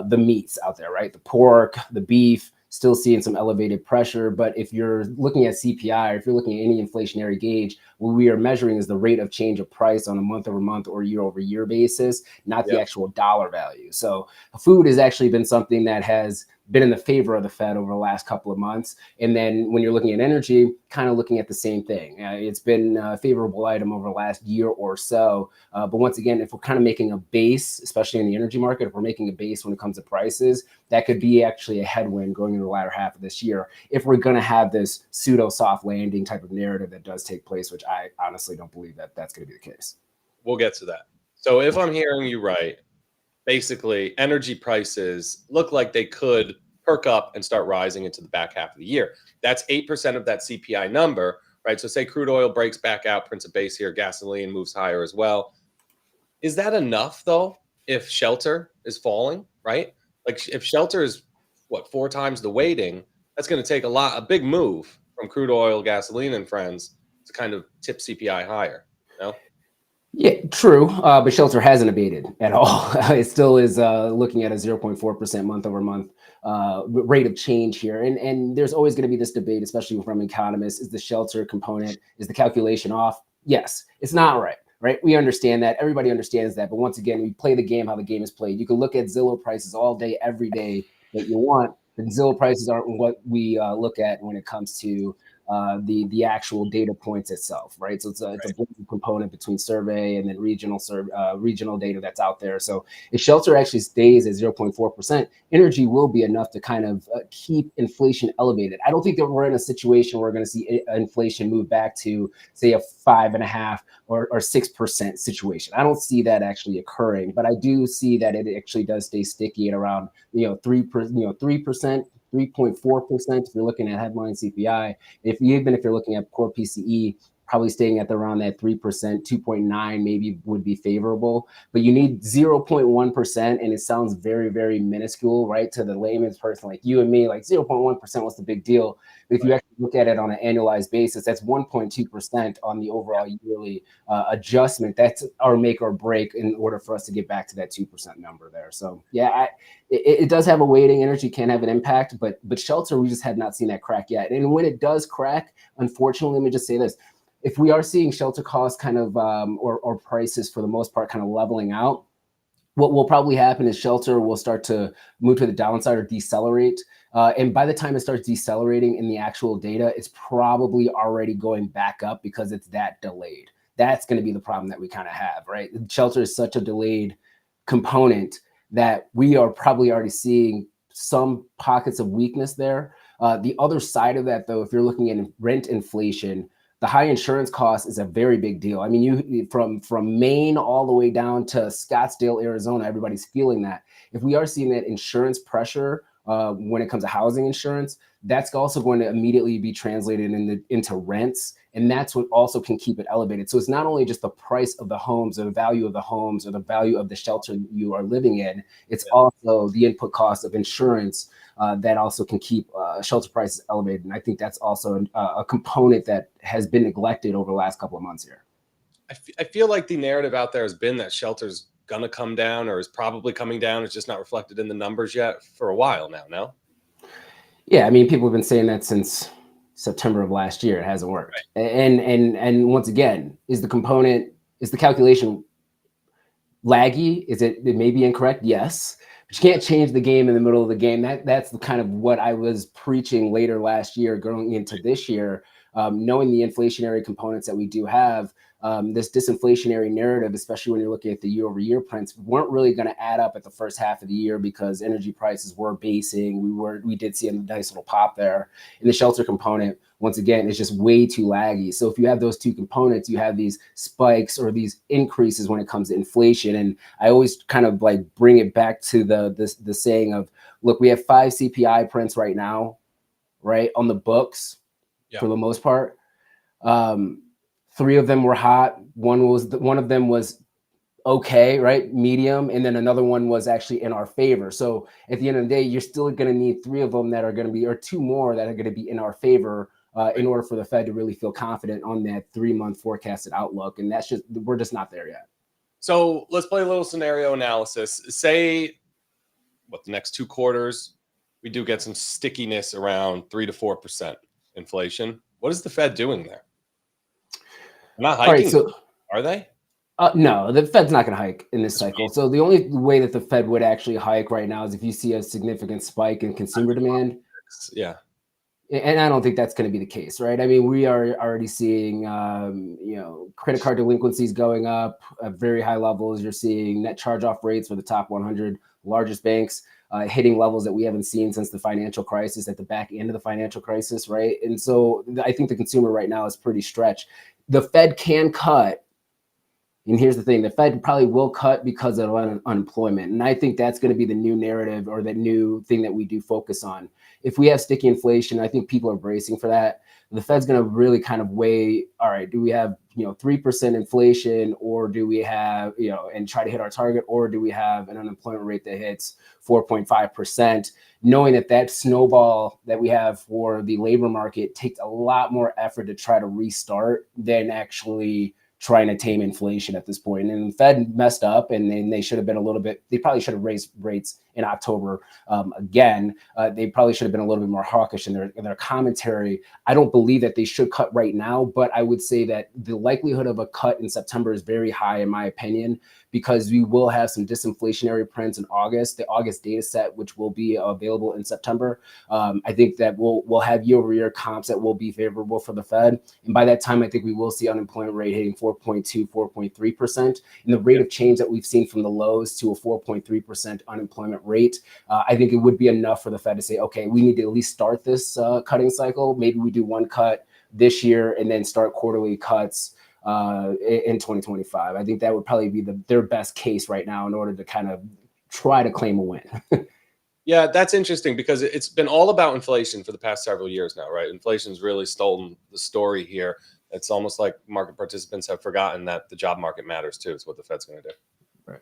Speaker 6: the meats out there, right? The pork, the beef, still seeing some elevated pressure. But if you're looking at CPI, or if you're looking at any inflationary gauge, what we are measuring is the rate of change of price on a month-over-month or year-over-year basis, not the actual dollar value. So food has actually been something that has been in the favor of the Fed over the last couple of months. And then when you're looking at energy, kind of looking at the same thing. It's been a favorable item over the last year or so. But once again, if we're kind of making a base, especially in the energy market, if we're making a base when it comes to prices, that could be actually a headwind going into the latter half of this year if we're going to have this pseudo soft landing type of narrative that does take place, which I honestly don't believe that that's going to be the case.
Speaker 3: We'll get to that. So if I'm hearing you right, basically energy prices look like they could perk up and start rising into the back half of the year. That's 8% of that CPI number, right? So say crude oil breaks back out, prints a base here, gasoline moves higher as well. Is that enough though if shelter is falling, right? Like if shelter is what, 4 times the weighting, that's going to take a big move from crude oil, gasoline and friends to kind of tip CPI higher, you know?
Speaker 6: Yeah, true. But shelter hasn't abated at all. It still is looking at a 0.4% month over month rate of change here. And there's always going to be this debate, especially from economists. Is the shelter component, is the calculation off? Yes, it's not right. Right. We understand that. Everybody understands that. But once again, we play the game how the game is played. You can look at Zillow prices all day, every day that you want. But Zillow prices aren't what we look at when it comes to the actual data points itself, right? So it's a blended component between survey and then regional data that's out there. So if shelter actually stays at 0.4%, energy will be enough to kind of keep inflation elevated. I don't think that we're in a situation where we're going to see inflation move back to, say, a 5.5 or 6% situation. I don't see that actually occurring, but I do see that it actually does stay sticky at around 3%. 3.4% if you're looking at headline CPI. Even if you're looking at core PCE, probably staying at around that 3%, 2.9 maybe would be favorable. But you need 0.1%, and it sounds very, very minuscule, right? To the layman's person like you and me, like 0.1%, what's the big deal? But if you actually look at it on an annualized basis, that's 1.2% on the overall yearly adjustment. That's our make or break in order for us to get back to that 2% number there. So yeah, it does have a weighting. Energy can have an impact, but shelter, we just have not seen that crack yet. And when it does crack, unfortunately, let me just say this. If we are seeing shelter costs kind of or prices for the most part kind of leveling out, what will probably happen is shelter will start to move to the downside or decelerate. And by the time it starts decelerating in the actual data, it's probably already going back up because it's that delayed. That's going to be the problem that we kind of have, right? Shelter is such a delayed component that we are probably already seeing some pockets of weakness there. The other side of that, though, if you're looking at rent inflation, the high insurance cost is a very big deal. I mean, you from Maine all the way down to Scottsdale, Arizona, everybody's feeling that. If we are seeing that insurance pressure when it comes to housing insurance, that's also going to immediately be translated into rents. And that's what also can keep it elevated. So it's not only just the price of the homes or the value of the homes or the value of the shelter you are living in, it's also the input cost of insurance that also can keep shelter prices elevated. And I think that's also a component that has been neglected over the last couple of months here.
Speaker 3: I feel like the narrative out there has been that shelter's going to come down or is probably coming down. It's just not reflected in the numbers yet for a while now, no?
Speaker 6: Yeah, I mean, people have been saying that since September of last year. It hasn't worked. Right. And once again, is the calculation laggy? It may be incorrect? Yes. But you can't change the game in the middle of the game. That's the kind of what I was preaching later last year going into this year. knowing the inflationary components that we do have, this disinflationary narrative, especially when you're looking at the year-over-year prints, weren't really going to add up at the first half of the year because energy prices were basing. We did see a nice little pop there. And the shelter component, once again, is just way too laggy. So if you have those two components, you have these spikes or these increases when it comes to inflation. And I always kind of like bring it back to the saying of, look, we have 5 CPI prints right now, right, on the books for the most part. 3 of them were hot. One of them was okay, right, medium, and then another one was actually in our favor. So at the end of the day, you're still going to need 3 of them that are going to be, or 2 more that are going to be in our favor in order for the Fed to really feel confident on that 3-month forecasted outlook. And we're just not there yet.
Speaker 3: So let's play a little scenario analysis. Say the next 2 quarters, we do get some stickiness around 3 to 4% inflation. What is the Fed doing there? They're not hiking, are they?
Speaker 6: No, the Fed's not going to hike in this cycle. So the only way that the Fed would actually hike right now is if you see a significant spike in consumer demand.
Speaker 3: Yeah.
Speaker 6: And I don't think that's going to be the case, right? I mean, we are already seeing, credit card delinquencies going up at very high levels. You're seeing net charge-off rates for the top 100 largest banks hitting levels that we haven't seen since the financial crisis, at the back end of the financial crisis, right? And so I think the consumer right now is pretty stretched. The Fed can cut. And here's the thing, the Fed probably will cut because of unemployment. And I think that's going to be the new narrative, or the new thing that we do focus on. If we have sticky inflation, I think people are bracing for that. The Fed's going to really kind of weigh, all right, do we have 3% inflation, or do we have, and try to hit our target, or do we have an unemployment rate that hits 4.5%, knowing that snowball that we have for the labor market takes a lot more effort to try to restart than actually trying to tame inflation at this point. And the Fed messed up, and they should have been they probably should have raised rates in October again. They probably should have been a little bit more hawkish in their commentary. I don't believe that they should cut right now, but I would say that the likelihood of a cut in September is very high, in my opinion, because we will have some disinflationary prints in August, the August data set, which will be available in September. I think that we'll have year-over-year comps that will be favorable for the Fed. And by that time, I think we will see unemployment rate hitting 4.2, 4.3%. And the rate of change that we've seen from the lows to a 4.3% unemployment rate, I think it would be enough for the Fed to say, okay, we need to at least start this cutting cycle. Maybe we do 1 cut this year and then start quarterly cuts in 2025. I think that would probably be their best case right now in order to kind of try to claim a win.
Speaker 3: Yeah, that's interesting because it's been all about inflation for the past several years now, right? Inflation's really stolen the story here. It's almost like market participants have forgotten that the job market matters too. Is what the Fed's going to do.
Speaker 6: Right.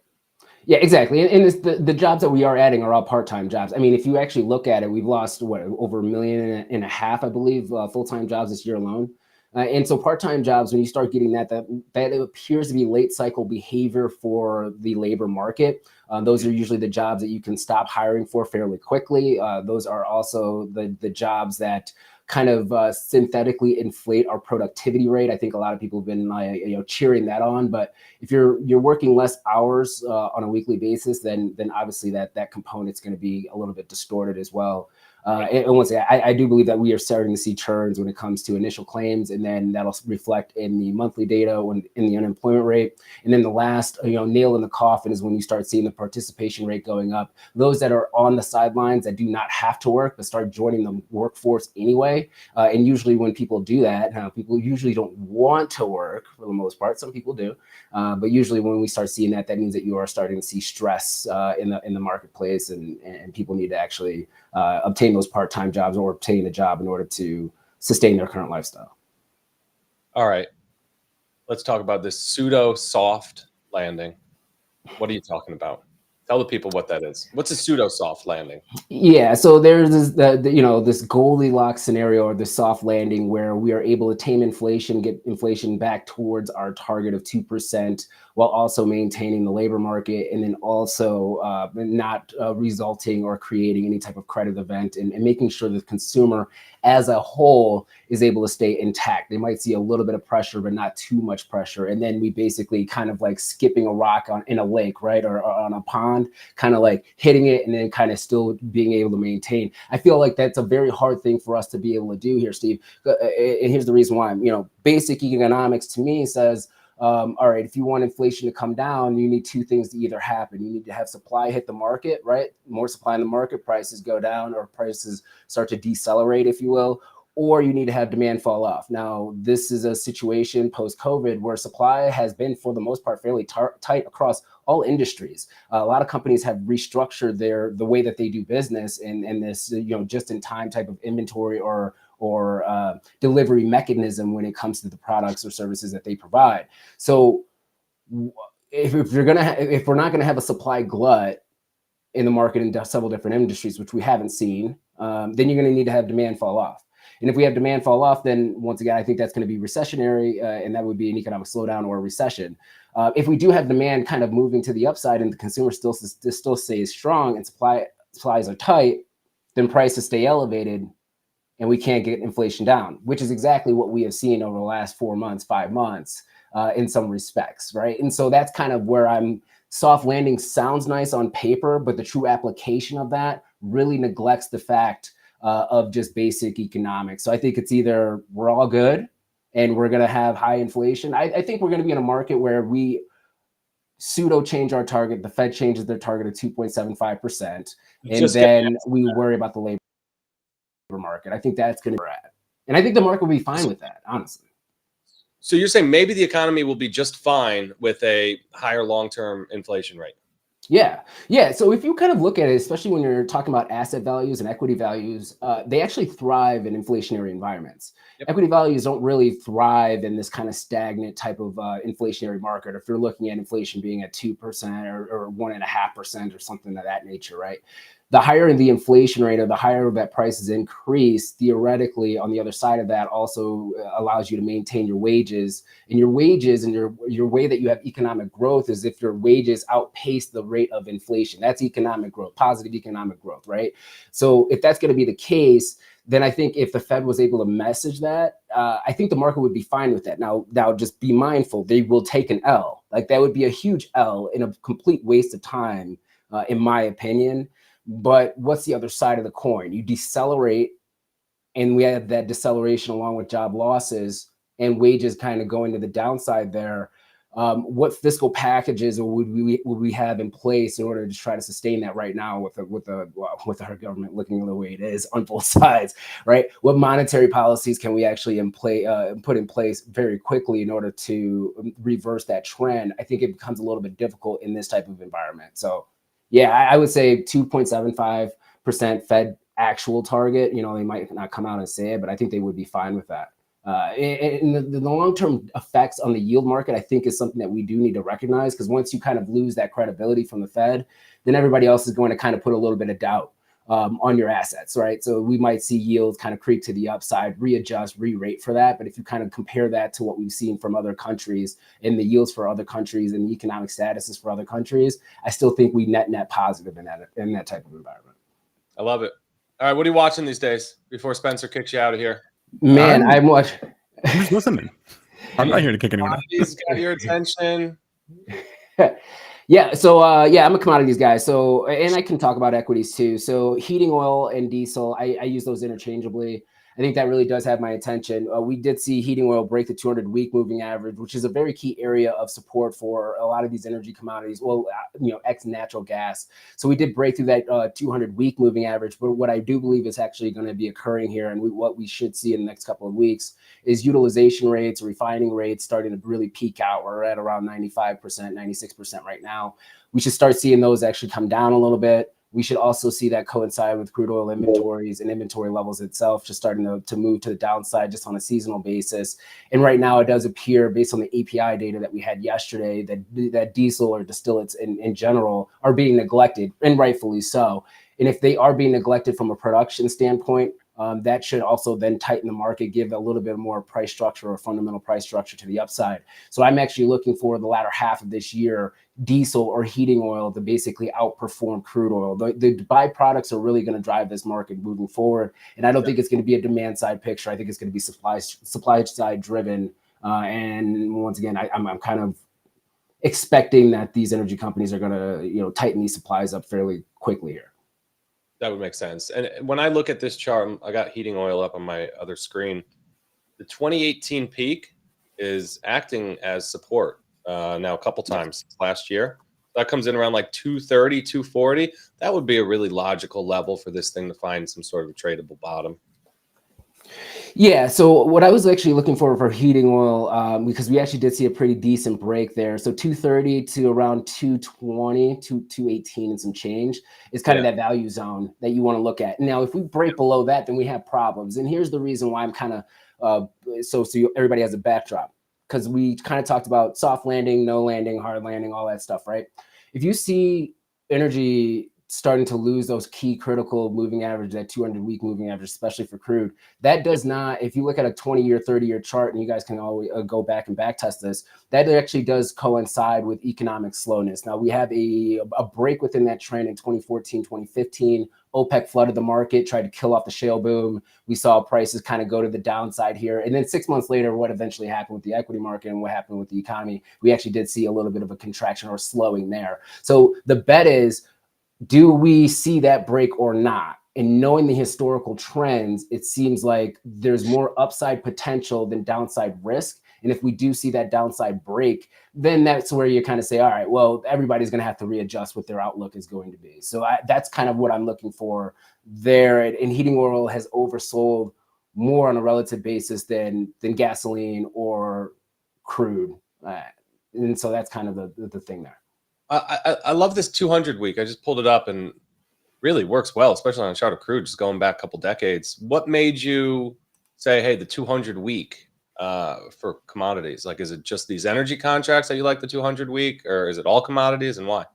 Speaker 6: Yeah, exactly. And the jobs that we are adding are all part-time jobs. I mean, if you actually look at it, we've lost over 1.5 million, I believe, full-time jobs this year alone. And so part-time jobs, when you start getting that appears to be late cycle behavior for the labor market. Those are usually the jobs that you can stop hiring for fairly quickly. Those are also the jobs that kind of synthetically inflate our productivity rate. I think a lot of people have been cheering that on. But if you're working less hours on a weekly basis, then obviously that component's going to be a little bit distorted as well. And once again, I do believe that we are starting to see churns when it comes to initial claims, and then that'll reflect in the monthly data, in the unemployment rate. And then the last nail in the coffin is when you start seeing the participation rate going up. Those that are on the sidelines that do not have to work but start joining the workforce anyway. And usually when people do that, people usually don't want to work for the most part. Some people do, but usually when we start seeing that means that you are starting to see stress in the marketplace, and people need to actually obtain those part-time jobs or obtain a job in order to sustain their current lifestyle.
Speaker 3: All right. Let's talk about this pseudo soft landing. What are you talking about? Tell the people what that is. What's a pseudo soft landing?
Speaker 6: Yeah, so there's this Goldilocks scenario, or the soft landing, where we are able to tame inflation, get inflation back towards our target of 2%, while also maintaining the labor market, and then also not resulting or creating any type of credit event, and making sure the consumer as a whole is able to stay intact. They might see a little bit of pressure, but not too much pressure. And then we basically kind of like skipping a rock in a lake, right, or on a pond. rebound, kind of like hitting it and then kind of still being able to maintain. I feel like that's a very hard thing for us to be able to do here, Steve. And here's the reason why. Basic economics to me says, all right, if you want inflation to come down, you need two things to either happen. You need to have supply hit the market, right? More supply in the market, prices go down, or prices start to decelerate, if you will, or you need to have demand fall off. Now, this is a situation post-COVID where supply has been, for the most part, fairly tight across all industries. A lot of companies have restructured the way that they do business in this, just-in-time type of inventory or delivery mechanism when it comes to the products or services that they provide. So if we're not gonna have a supply glut in the market in several different industries, which we haven't seen, then you're gonna need to have demand fall off. And if we have demand fall off, then once again, I think that's going to be recessionary, and that would be an economic slowdown or a recession. If we do have demand kind of moving to the upside and the consumer still stays strong and supplies are tight, then prices stay elevated and we can't get inflation down, which is exactly what we have seen over the last 4 months, 5 months in some respects, right? And so that's kind of where soft landing sounds nice on paper, but the true application of that really neglects the fact of just basic economics. So I think it's either we're all good and we're going to have high inflation. I think we're going to be in a market where we pseudo change our target. The Fed changes their target to 2.75%. And then we worry about the labor market. I think that's going to be where we're at. And I think the market will be fine with that, honestly.
Speaker 3: So you're saying maybe the economy will be just fine with a higher long-term inflation rate?
Speaker 6: Yeah. So if you kind of look at it, especially when you're talking about asset values and equity values, they actually thrive in inflationary environments. Yep. Equity values don't really thrive in this kind of stagnant type of inflationary market. If you're looking at inflation being at 2% or 1.5% or something of that nature, right? The higher the inflation rate or the higher that prices increase, theoretically, on the other side of that also allows you to maintain your wages. And your wages and your way that you have economic growth is if your wages outpace the rate of inflation. That's economic growth, positive economic growth, right? So if that's going to be the case, then I think if the Fed was able to message that, I think the market would be fine with that. Now just be mindful, they will take an L. Like that would be a huge L and a complete waste of time, in my opinion. But what's the other side of the coin? You decelerate, and we have that deceleration along with job losses and wages kind of going to the downside there. What fiscal packages would we have in place in order to try to sustain that right now with our government looking the way it is on both sides, right? What monetary policies can we actually put in place very quickly in order to reverse that trend? I think it becomes a little bit difficult in this type of environment. So yeah, I would say 2.75% Fed actual target. They might not come out and say it, but I think they would be fine with that. And the long-term effects on the yield market, I think, is something that we do need to recognize, because once you kind of lose that credibility from the Fed, then everybody else is going to kind of put a little bit of doubt on your assets, right? So we might see yields kind of creep to the upside, readjust, re-rate for that. But if you kind of compare that to what we've seen from other countries and the yields for other countries and the economic statuses for other countries, I still think we net positive in that type of environment.
Speaker 3: I love it. All right, what are you watching these days before Spencer kicks you out of here?
Speaker 6: Man, I'm watching.
Speaker 1: I'm just listening. I'm not here to kick anyone out.
Speaker 3: He's got your attention.
Speaker 6: Yeah. So I'm a commodities guy. So, and I can talk about equities too. So heating oil and diesel, I use those interchangeably. I think that really does have my attention. We did see heating oil break the 200-week moving average, which is a very key area of support for a lot of these energy commodities. Well, ex natural gas. So we did break through that 200-week moving average. But what I do believe is actually going to be occurring here, and what we should see in the next couple of weeks, is utilization rates, refining rates starting to really peak out. We're at around 95%, 96% right now. We should start seeing those actually come down a little bit. We should also see that coincide with crude oil inventories and inventory levels itself just starting to move to the downside just on a seasonal basis. And right now it does appear, based on the API data that we had yesterday, that diesel or distillates in general are being neglected, and rightfully so. And if they are being neglected from a production standpoint, that should also then tighten the market, give a little bit more price structure or fundamental price structure to the upside. So I'm actually looking for the latter half of this year, diesel or heating oil to basically outperform crude oil. The byproducts are really going to drive this market moving forward. And I don't think it's going to be a demand side picture. I think it's going to be supply side driven. And once again, I'm kind of expecting that these energy companies are going to, tighten these supplies up fairly quickly here.
Speaker 3: That would make sense. And when I look at this chart, I got heating oil up on my other screen. The 2018 peak is acting as support now a couple times last year. That comes in around like 230, 240. That would be a really logical level for this thing to find some sort of a tradable bottom.
Speaker 6: Yeah, so what I was actually looking for heating oil, because we actually did see a pretty decent break there. So 230 to around 220, 218 and some change is kind of that value zone that you want to look at. Now, if we break below that, then we have problems. And here's the reason why I'm kind of, so everybody has a backdrop, because we kind of talked about soft landing, no landing, hard landing, all that stuff, right? If you see energy starting to lose those key critical moving average, that 200-week moving average, especially for crude, that does not, if you look at a 20-year, 30-year chart, and you guys can always go back and back test this, that actually does coincide with economic slowness. Now, we have a break within that trend in 2014, 2015. OPEC flooded the market, tried to kill off the shale boom. We saw prices kind of go to the downside here. And then 6 months later, what eventually happened with the equity market and what happened with the economy, we actually did see a little bit of a contraction or slowing there. So the bet is, do we see that break or not? And knowing the historical trends, it seems like there's more upside potential than downside risk. And if we do see that downside break, then that's where you kind of say, all right, well, everybody's going to have to readjust what their outlook is going to be. So that's kind of what I'm looking for there. And heating oil has oversold more on a relative basis than gasoline or crude. And so that's kind of the thing there.
Speaker 3: I love this 200 week. I just pulled it up and really works well, especially on a chart of crude, just going back a couple decades. What made you say, hey, the 200 week for commodities? Like, is it just these energy contracts that you like the 200 week, or is it all commodities, and why?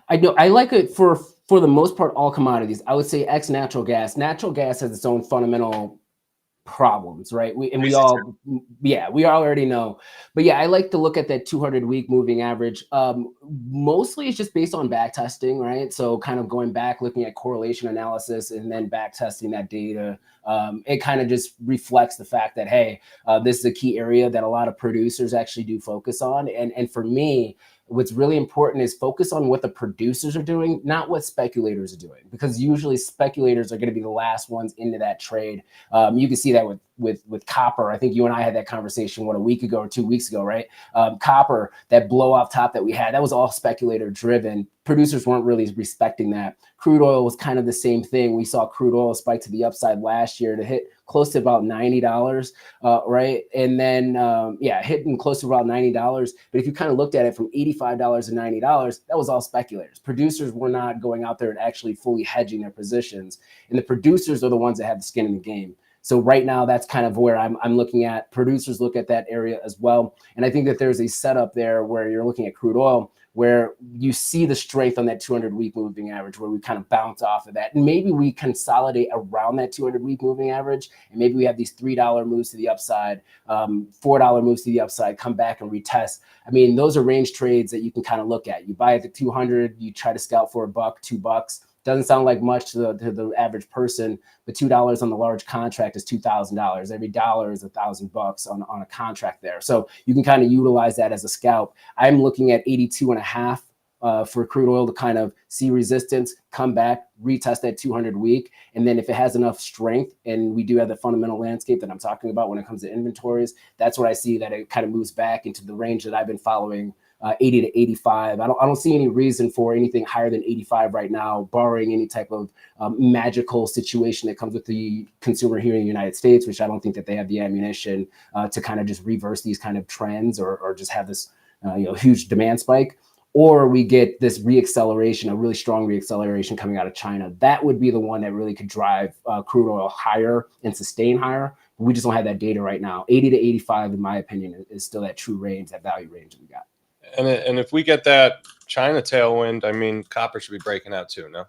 Speaker 6: I know I like it for the most part, all commodities. I would say ex natural gas. Natural gas has its own fundamental problems, right? We already know. But yeah, I like to look at that 200-week moving average. Mostly it's just based on back testing, right? So kind of going back, looking at correlation analysis and then back testing that data. It kind of just reflects the fact that, hey, this is a key area that a lot of producers actually do focus on. And for me, what's really important is focus on what the producers are doing, not what speculators are doing, because usually speculators are going to be the last ones into that trade. You can see that with copper. I think you and I had that conversation, a week ago or 2 weeks ago, right? Copper, that blow off top that we had, that was all speculator driven. Producers weren't really respecting that. Crude oil was kind of the same thing. We saw crude oil spike to the upside last year to hit close to about $90, right? And then, hitting close to about $90. But if you kind of looked at it from $85 to $90, that was all speculators. Producers were not going out there and actually fully hedging their positions. And the producers are the ones that have the skin in the game. So right now, that's kind of where I'm looking at. Producers look at that area as well. And I think that there's a setup there where you're looking at crude oil, where you see the strength on that 200-week moving average, where we kind of bounce off of that. And maybe we consolidate around that 200-week moving average. And maybe we have these $3 moves to the upside, $4 moves to the upside, come back and retest. I mean, those are range trades that you can kind of look at. You buy at the 200, you try to scout for $1, $2. Doesn't sound like much to the average person, but $2 on the large contract is $2,000. Every dollar is $1,000 on a contract there. So you can kind of utilize that as a scalp. I'm looking at 82.5 for crude oil to kind of see resistance, come back, retest that 200-week. And then if it has enough strength, and we do have the fundamental landscape that I'm talking about when it comes to inventories, that's what I see, that it kind of moves back into the range that I've been following, 80 to 85. I don't see any reason for anything higher than 85 right now, barring any type of magical situation that comes with the consumer here in the United States, which I don't think that they have the ammunition to kind of just reverse these kind of trends or just have this huge demand spike. Or we get this reacceleration, a really strong reacceleration coming out of China. That would be the one that really could drive crude oil higher and sustain higher. But we just don't have that data right now. 80 to 85, in my opinion, is still that true range, that value range that we got.
Speaker 3: And if we get that China tailwind, I mean, copper should be breaking out too, no?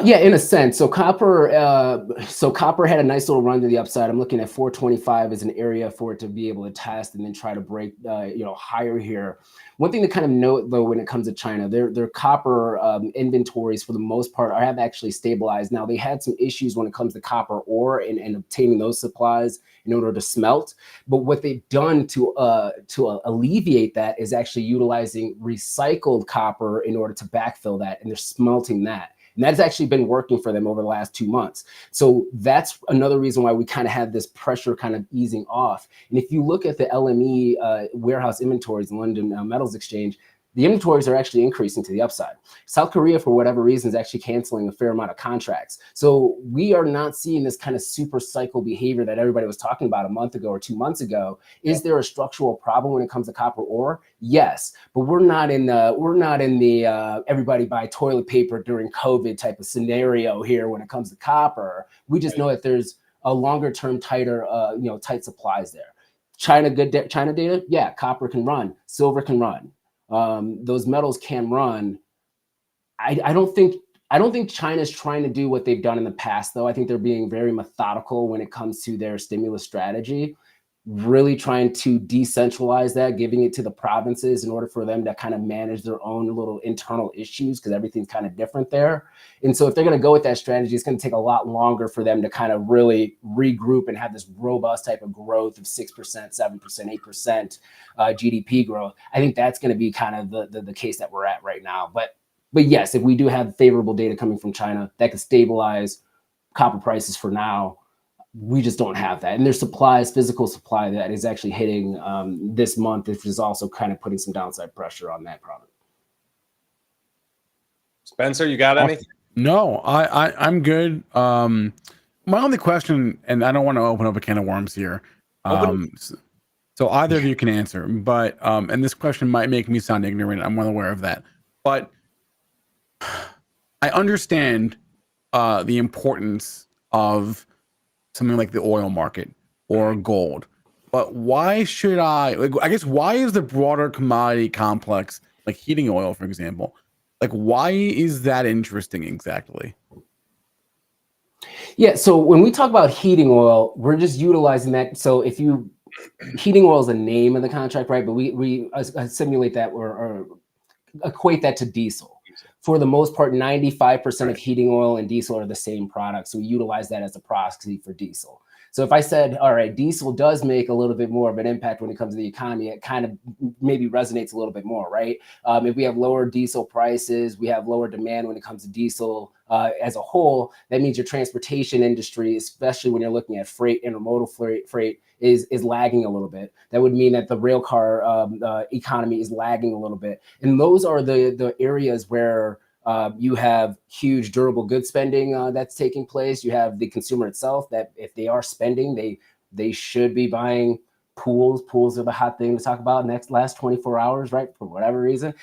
Speaker 6: Yeah, in a sense. So copper had a nice little run to the upside. I'm looking at 425 as an area for it to be able to test and then try to break, higher here. One thing to kind of note though, when it comes to China, their copper inventories for the most part have actually stabilized. Now they had some issues when it comes to copper ore and obtaining those supplies in order to smelt. But what they've done to alleviate that is actually utilizing recycled copper in order to backfill that, and they're smelting that. And that's actually been working for them over the last 2 months. So that's another reason why we kind of have this pressure kind of easing off. And if you look at the LME warehouse inventories in London Metals Exchange, the inventories are actually increasing to the upside. South Korea, for whatever reason, is actually canceling a fair amount of contracts. So we are not seeing this kind of super cycle behavior that everybody was talking about a month ago or 2 months ago. Is there a structural problem when it comes to copper ore? Yes, but we're not in the everybody buy toilet paper during COVID type of scenario here when it comes to copper. We just know that there's a longer term tighter, tight supplies there. China data, yeah, copper can run, silver can run. Those metals can run. I don't think China's trying to do what they've done in the past, though. I think they're being very methodical when it comes to their stimulus strategy, really trying to decentralize that, giving it to the provinces in order for them to kind of manage their own little internal issues, because everything's kind of different there. And so if they're going to go with that strategy, it's going to take a lot longer for them to kind of really regroup and have this robust type of growth of 6%, 7%, 8% GDP growth. I think that's going to be kind of the case that we're at right now. But yes, if we do have favorable data coming from China that could stabilize copper prices for now, we just don't have that. And there's physical supply that is actually hitting this month, which is also kind of putting some downside pressure on that product.
Speaker 3: Spencer, you got anything?
Speaker 1: No, I'm good. My only question, and I don't want to open up a can of worms here. So either of you can answer, but and this question might make me sound ignorant. I'm well aware of that. But I understand the importance of something like the oil market or gold, but why should I guess why is the broader commodity complex, like heating oil, for example, like why is that interesting exactly?
Speaker 6: Yeah, so when we talk about heating oil, we're just utilizing that. So heating oil is a name of the contract, right? But we simulate that or equate that to diesel. For the most part, 95% of heating oil and diesel are the same product. So we utilize that as a proxy for diesel. So if I said, all right, diesel does make a little bit more of an impact when it comes to the economy, it kind of maybe resonates a little bit more, right? If we have lower diesel prices, we have lower demand when it comes to diesel as a whole. That means your transportation industry, especially when you're looking at freight, intermodal freight, is lagging a little bit. That would mean that the rail car economy is lagging a little bit. And those are the areas where you have huge durable goods spending that's taking place. You have the consumer itself that if they are spending, they should be buying pools. Pools are the hot thing to talk about last 24 hours, right? For whatever reason.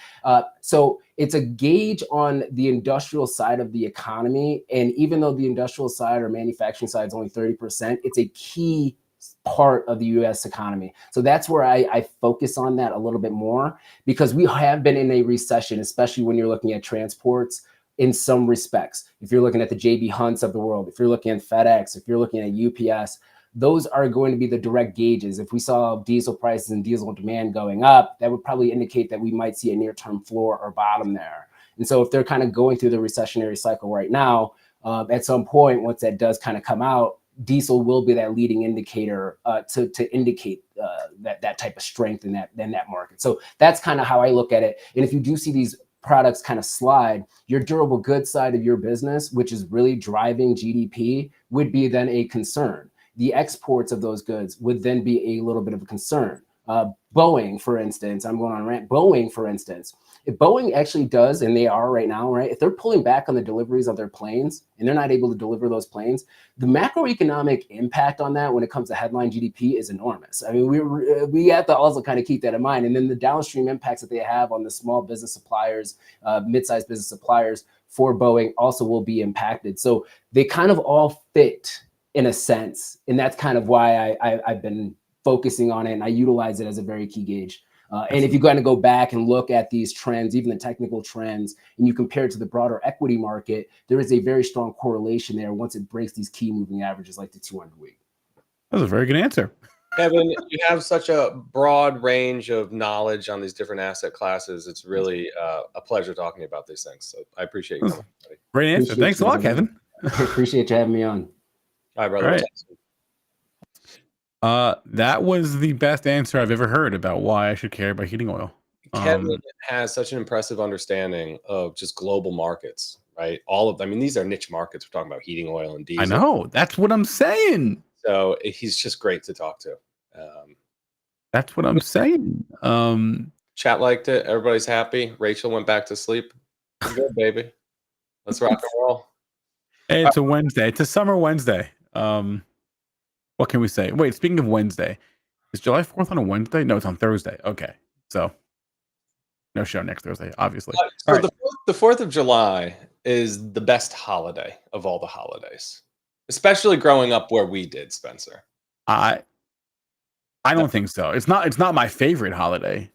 Speaker 6: So it's a gauge on the industrial side of the economy. And even though the industrial side or manufacturing side is only 30%, it's a key part of the US economy. So that's where I focus on that a little bit more, because we have been in a recession, especially when you're looking at transports in some respects. If you're looking at the JB Hunts of the world, if you're looking at FedEx, if you're looking at UPS, those are going to be the direct gauges. If we saw diesel prices and diesel demand going up, that would probably indicate that we might see a near-term floor or bottom there. And so if they're kind of going through the recessionary cycle right now, at some point, once that does kind of come out, diesel will be that leading indicator to indicate that type of strength in that market. So that's kind of how I look at it. And if you do see these products kind of slide, your durable goods side of your business, which is really driving GDP, would be then a concern. The exports of those goods would then be a little bit of a concern. Boeing, for instance, I'm going on a rant. Boeing, for instance, if Boeing actually does, and they are right now, right? If they're pulling back on the deliveries of their planes and they're not able to deliver those planes, the macroeconomic impact on that when it comes to headline GDP is enormous. I mean, we have to also kind of keep that in mind. And then the downstream impacts that they have on the small business suppliers, mid-sized business suppliers for Boeing also will be impacted. So they kind of all fit in a sense. And that's kind of why I've been focusing on it, and I utilize it as a very key gauge And if you're going to go back and look at these trends, even the technical trends, and you compare it to the broader equity market, there is a very strong correlation there once it breaks these key moving averages like the 200 week.
Speaker 1: That was a very good answer.
Speaker 3: Kevin, you have such a broad range of knowledge on these different asset classes. It's really a pleasure talking about these things. So I appreciate you.
Speaker 1: Great answer.
Speaker 6: Appreciate
Speaker 1: Thanks a
Speaker 6: you,
Speaker 1: lot,
Speaker 6: everyone.
Speaker 1: Kevin.
Speaker 6: Appreciate you having me on.
Speaker 3: All right, brother.
Speaker 1: All right. That was the best answer I've ever heard about why I should care about heating oil.
Speaker 3: Kevin has such an impressive understanding of just global markets, right? I mean, these are niche markets. We're talking about heating oil and diesel.
Speaker 1: I know. That's what I'm saying.
Speaker 3: So he's just great to talk to.
Speaker 1: That's what I'm saying.
Speaker 3: Chat liked it. Everybody's happy. Rachel went back to sleep. I'm good, baby. Let's rock and roll.
Speaker 1: Hey, it's a Wednesday. It's a summer Wednesday. What can we say? Wait, speaking of Wednesday, is July 4th on a Wednesday? No, it's on Thursday. Okay. So no show next Thursday, obviously.
Speaker 3: So
Speaker 1: All right.
Speaker 3: the 4th of July is the best holiday of all the holidays, especially growing up where we did, Spencer.
Speaker 1: I don't think so. It's not my favorite holiday.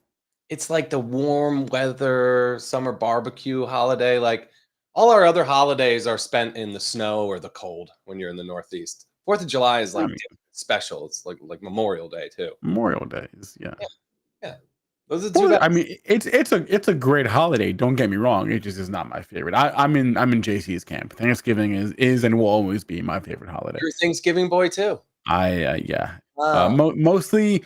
Speaker 3: It's like the warm weather summer barbecue holiday. Like all our other holidays are spent in the snow or the cold when you're in the Northeast. 4th of July is like special. It's like Memorial Day too.
Speaker 1: Memorial Day is yeah.
Speaker 3: Those are the two
Speaker 1: Well, I mean, it's a great holiday. Don't get me wrong. It just is not my favorite. I'm in JC's camp. Thanksgiving is and will always be my favorite holiday.
Speaker 3: You're a Thanksgiving boy too.
Speaker 1: Yeah.
Speaker 3: Wow.
Speaker 1: Mostly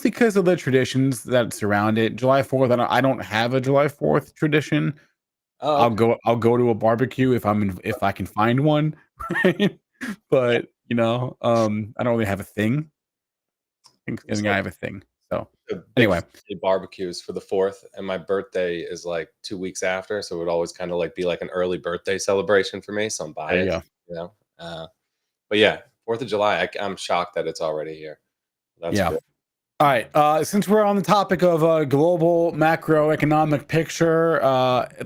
Speaker 1: because of the traditions that surround it. July 4th. I don't have a July 4th tradition.
Speaker 3: Oh, okay.
Speaker 1: I'll go to a barbecue if I can find one. Right? But I don't really have a thing. Thanksgiving, I have a thing. So anyway,
Speaker 3: barbecues for the 4th, and my birthday is like 2 weeks after, so it would always kind of like be like an early birthday celebration for me. So I'm biased, but yeah, 4th of July, I'm shocked that it's already here. That's good.
Speaker 1: All right. Since we're on the topic of global macroeconomic picture,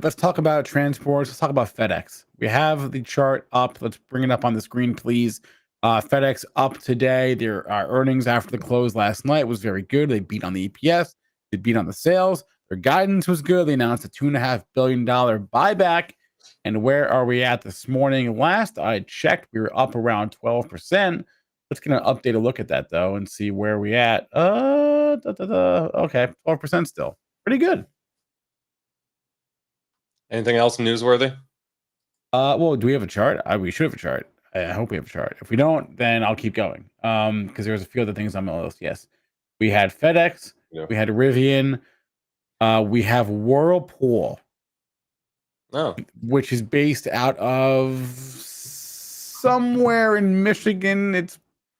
Speaker 1: let's talk about transports. Let's talk about FedEx. We have the chart up. Let's bring it up on the screen, please. FedEx up today. Their earnings after the close last night was very good. They beat on the EPS. They beat on the sales. Their guidance was good. They announced a $2.5 billion buyback. And where are we at this morning? Last I checked, we were up around 12%. Let's get an updated look at that, though, and see where we at. Okay, 12% still. Pretty good.
Speaker 3: Anything else newsworthy?
Speaker 1: Well, do we have a chart? We should have a chart. I hope we have a chart. If we don't, then I'll keep going. Because there's a few other things on my list. Yes. We had FedEx. Yeah. We had Rivian. We have Whirlpool.
Speaker 3: Oh.
Speaker 1: Which is based out of somewhere in Michigan.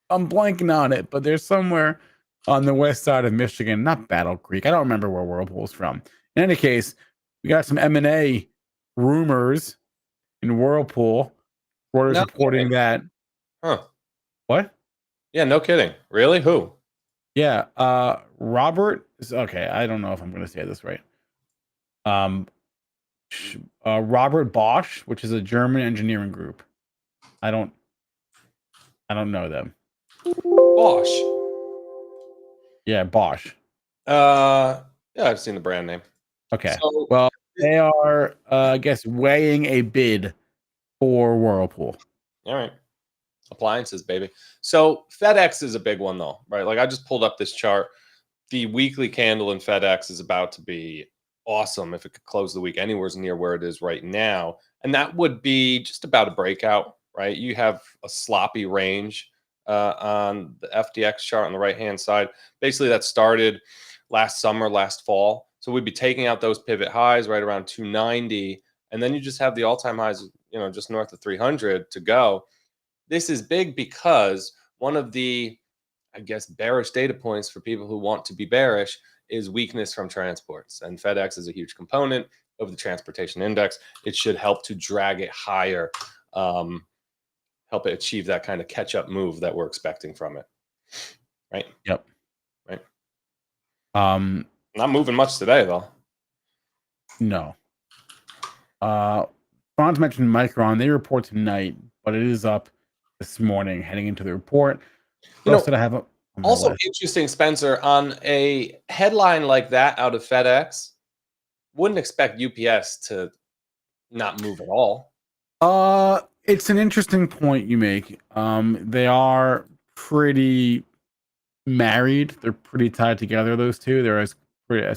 Speaker 1: I'm blanking on it, but there's somewhere on the west side of Michigan, not Battle Creek. I don't remember where Whirlpool's from. In any case, we got some M&A rumors in Whirlpool. Reuters reporting that.
Speaker 3: Huh.
Speaker 1: What?
Speaker 3: Yeah, no kidding. Really? Who?
Speaker 1: Yeah. Robert. Okay, I don't know if I'm going to say this right. Robert Bosch, which is a German engineering group. I don't know them.
Speaker 3: Bosch.
Speaker 1: Yeah, Bosch.
Speaker 3: Yeah, I've seen the brand name.
Speaker 1: Okay. So, well, they are, I guess, weighing a bid for Whirlpool.
Speaker 3: All right. Appliances, baby. So FedEx is a big one, though, right? Like I just pulled up this chart. The weekly candle in FedEx is about to be awesome if it could close the week anywhere near where it is right now. And that would be just about a breakout, right? You have a sloppy range on the FDX chart on the right-hand side. Basically, that started last summer, last fall. So we'd be taking out those pivot highs right around 290. And then you just have the all-time highs, just north of 300 to go. This is big because one of the, I guess, bearish data points for people who want to be bearish is weakness from transports. And FedEx is a huge component of the transportation index. It should help to drag it higher, help it achieve that kind of catch-up move that we're expecting from it. Right?
Speaker 1: Yep.
Speaker 3: Right. Not moving much today, though.
Speaker 1: No. Franz mentioned Micron. They report tonight, but it is up this morning heading into the report. What else did I have? on my
Speaker 3: Also
Speaker 1: list.
Speaker 3: interesting, Spencer, on a headline like that out of FedEx, wouldn't expect UPS to not move at all.
Speaker 1: It's an interesting point you make. They are pretty married. They're pretty tied together. Those two. They're as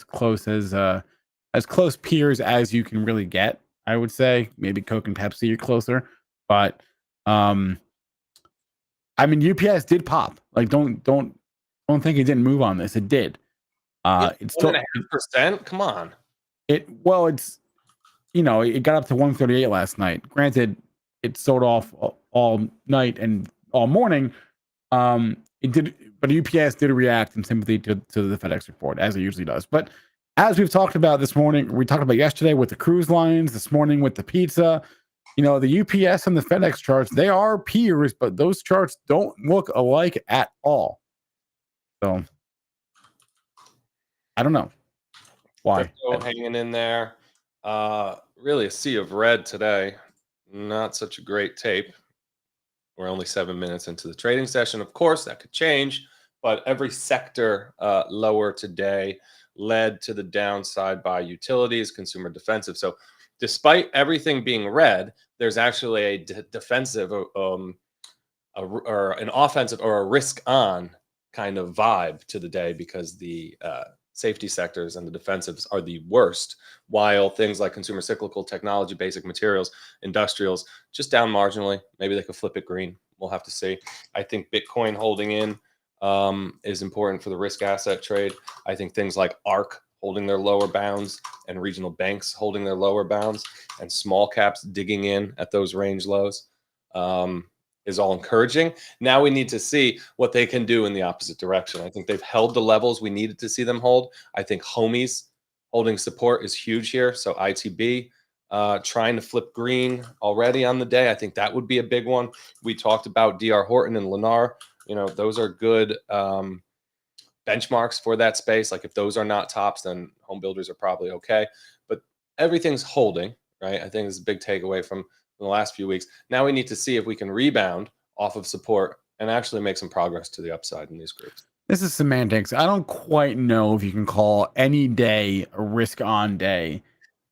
Speaker 1: close peers as you can really get. I would say maybe Coke and Pepsi are closer, but I mean UPS did pop. Like don't think it didn't move on this. It did. It's still
Speaker 3: 1.5%. Come on.
Speaker 1: it's it got up to 138 last night. Granted, it sold off all night and all morning. It did, but UPS did react in sympathy to the FedEx report, as it usually does. But as we've talked about this morning, we talked about yesterday with the cruise lines, this morning with the pizza. The UPS and the FedEx charts, they are peers, but those charts don't look alike at all. So I don't know why.
Speaker 3: Crypto hanging in there. Really a sea of red today. Not such a great tape. We're only 7 minutes into the trading session. Of course, that could change, but every sector lower today, led to the downside by utilities, consumer defensive. So despite everything being red, there's actually a defensive or an offensive or a risk on kind of vibe to the day, because the safety sectors and the defensives are the worst, while things like consumer cyclical, technology, basic materials, industrials, just down marginally. Maybe they could flip it green. We'll have to see. I think Bitcoin holding in is important for the risk asset trade. I think things like ARK holding their lower bounds and regional banks holding their lower bounds and small caps digging in at those range lows is all encouraging. Now we need to see what they can do in the opposite direction. I think they've held the levels we needed to see them hold. I think homies holding support is huge here. So ITB trying to flip green already on the day. I think that would be a big one. We talked about DR Horton and Lennar. Those are good benchmarks for that space. Like if those are not tops, then home builders are probably okay. But everything's holding, right? I think this is a big takeaway from the last few weeks. Now we need to see if we can rebound off of support and actually make some progress to the upside in these groups.
Speaker 1: This is semantics. I don't quite know if you can call any day a risk on day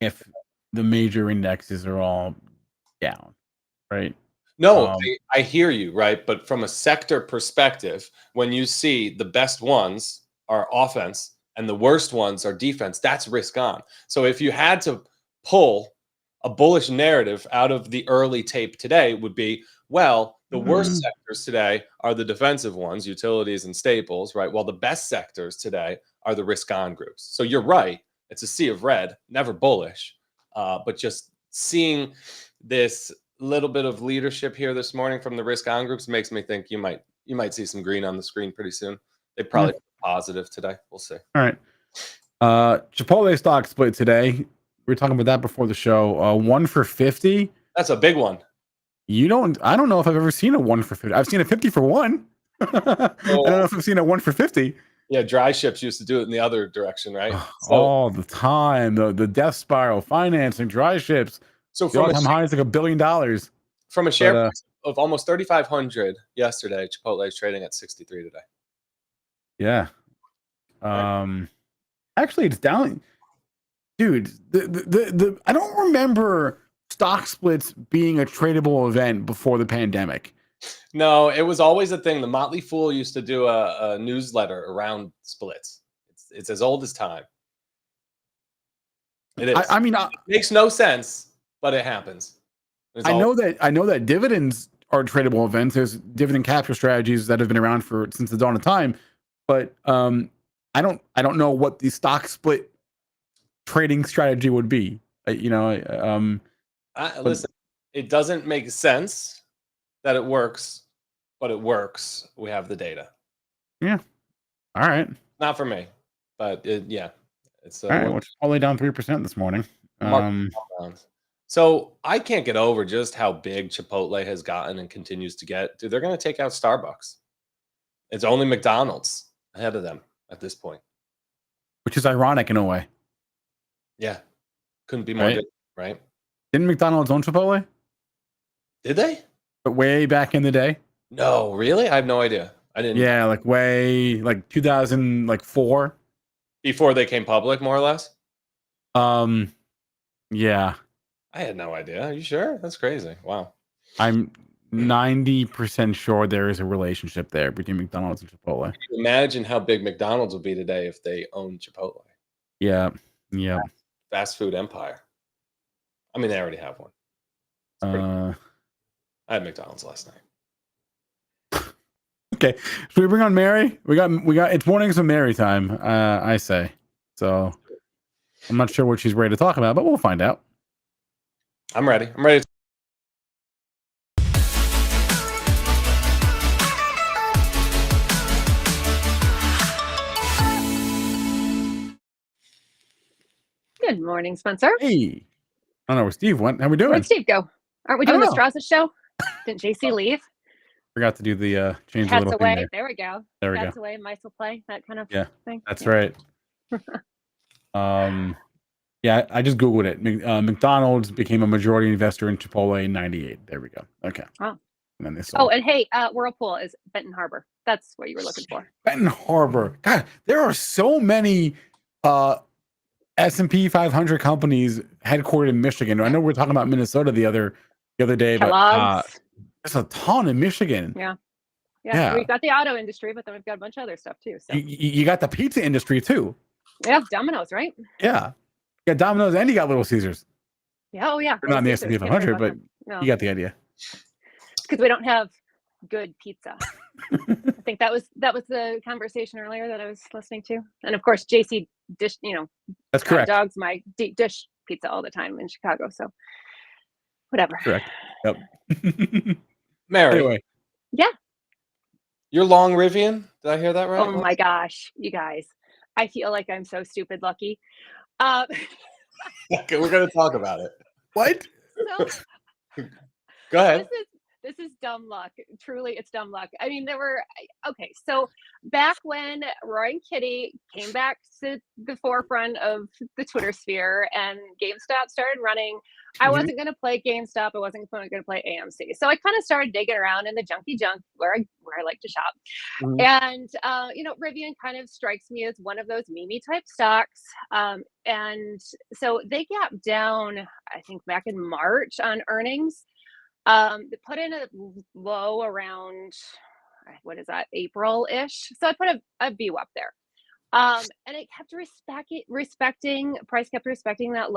Speaker 1: if the major indexes are all down, right?
Speaker 3: No, I hear you, right? But from a sector perspective, when you see the best ones are offense and the worst ones are defense, that's risk on. So if you had to pull a bullish narrative out of the early tape today, it would be, well, the worst sectors today are the defensive ones, utilities and staples, right? While the best sectors today are the risk on groups. So you're right. It's a sea of red, never bullish, but just seeing this little bit of leadership here this morning from the risk on groups makes me think you might see some green on the screen pretty soon. They probably positive today. We'll see.
Speaker 1: All right. Chipotle stock split today. We were talking about that before the show. 1 for 50.
Speaker 3: That's a big one.
Speaker 1: I don't know if I've ever seen a 1 for 50. I've seen a 50 for 1. I don't know if I've seen a 1 for 50.
Speaker 3: Yeah, dry ships used to do it in the other direction, right?
Speaker 1: All the time. The death spiral, financing, dry ships.
Speaker 3: So
Speaker 1: the all-time high is like $1 billion.
Speaker 3: From a share price of almost 3,500 yesterday, Chipotle is trading at 63 today.
Speaker 1: Yeah. Actually, it's down. Dude, the I don't remember stock splits being a tradable event before the pandemic.
Speaker 3: No, it was always a thing. The Motley Fool used to do a newsletter around splits. It's as old as time. It is.
Speaker 1: I mean,
Speaker 3: it makes no sense, but it happens.
Speaker 1: I know that dividends are tradable events. There's dividend capture strategies that have been around since the dawn of time, but I don't know what the stock split trading strategy would be.
Speaker 3: Listen, it doesn't make sense that it works, but it works. We have the data.
Speaker 1: Yeah. All right.
Speaker 3: Not for me, but it's
Speaker 1: all right. Well, it's only down 3% this morning.
Speaker 3: So I can't get over just how big Chipotle has gotten and continues to get. Dude, they're going to take out Starbucks. It's only McDonald's ahead of them at this point.
Speaker 1: Which is ironic in a way.
Speaker 3: Yeah. Couldn't be more different, right?
Speaker 1: Didn't McDonald's own Chipotle?
Speaker 3: Did they?
Speaker 1: But way back in the day?
Speaker 3: No, really? I have no idea. I didn't.
Speaker 1: Yeah, like way like 2004.
Speaker 3: Before they came public, more or less.
Speaker 1: Yeah,
Speaker 3: I had no idea. Are you sure? That's crazy. Wow.
Speaker 1: I'm 90% sure there is a relationship there between McDonald's and Chipotle.
Speaker 3: Can you imagine how big McDonald's would be today if they owned Chipotle?
Speaker 1: Yeah.
Speaker 3: Fast food empire. I mean, they already have one. It's pretty cool. I had McDonald's last night.
Speaker 1: Okay, should we bring on Mary? We got. It's morning, so Mary time. I say. So I'm not sure what she's ready to talk about, but we'll find out.
Speaker 3: I'm ready. I'm ready.
Speaker 7: Good morning, Spencer.
Speaker 1: Hey, I don't know where Steve went. How we doing?
Speaker 7: Where'd Steve go? Aren't we doing the Strazza show? Didn't JC leave?
Speaker 1: Forgot to do the change.
Speaker 7: Cats
Speaker 1: a little
Speaker 7: away.
Speaker 1: thing
Speaker 7: There we go.
Speaker 1: There we
Speaker 7: Cats
Speaker 1: go.
Speaker 7: away, mice will play. That kind of thing.
Speaker 1: That's right. Yeah, I just Googled it. McDonald's became a majority investor in Chipotle in '98. There we go. Okay.
Speaker 7: Oh.
Speaker 1: And then they sold.
Speaker 7: Oh, and hey, Whirlpool is Benton Harbor. That's what you were looking for.
Speaker 1: Benton Harbor. God, there are so many S&P 500 companies headquartered in Michigan. I know we were talking about Minnesota the other day,
Speaker 7: Kellogg's.
Speaker 1: but there's a ton in Michigan.
Speaker 7: Yeah. We've got the auto industry, but then we've got a bunch of other stuff too. So
Speaker 1: You got the pizza industry too.
Speaker 7: yeah, Domino's, right?
Speaker 1: Yeah. You got Domino's and you got Little Caesars.
Speaker 7: Yeah, oh yeah.
Speaker 1: They're not in the S&P 500, but you got the idea.
Speaker 7: Because we don't have good pizza. I think that was the conversation earlier that I was listening to. And of course, JC dish,
Speaker 1: That's correct.
Speaker 7: Hot dogs, my dish pizza all the time in Chicago. So whatever.
Speaker 1: Correct. Yep.
Speaker 3: Mary.
Speaker 1: Anyway.
Speaker 7: Yeah.
Speaker 3: You're long Rivian? Did I hear that right?
Speaker 7: Oh my gosh, you guys. I feel like I'm so stupid lucky.
Speaker 3: Okay, we're going to talk about it.
Speaker 1: What?
Speaker 7: So,
Speaker 3: Go ahead.
Speaker 7: This is dumb luck. Truly, it's dumb luck. I mean, okay, so back when Roy and Kitty came back to the forefront of the Twitter sphere and GameStop started running, I wasn't going to play GameStop. I wasn't going to play AMC. So I kind of started digging around in the junky junk where I like to shop. And, Rivian kind of strikes me as one of those meme type stocks. And so they gapped down, I think back in March on earnings. They put in a low around, what is that, April-ish. So I put a VWAP there. And it kept respecting, price kept respecting that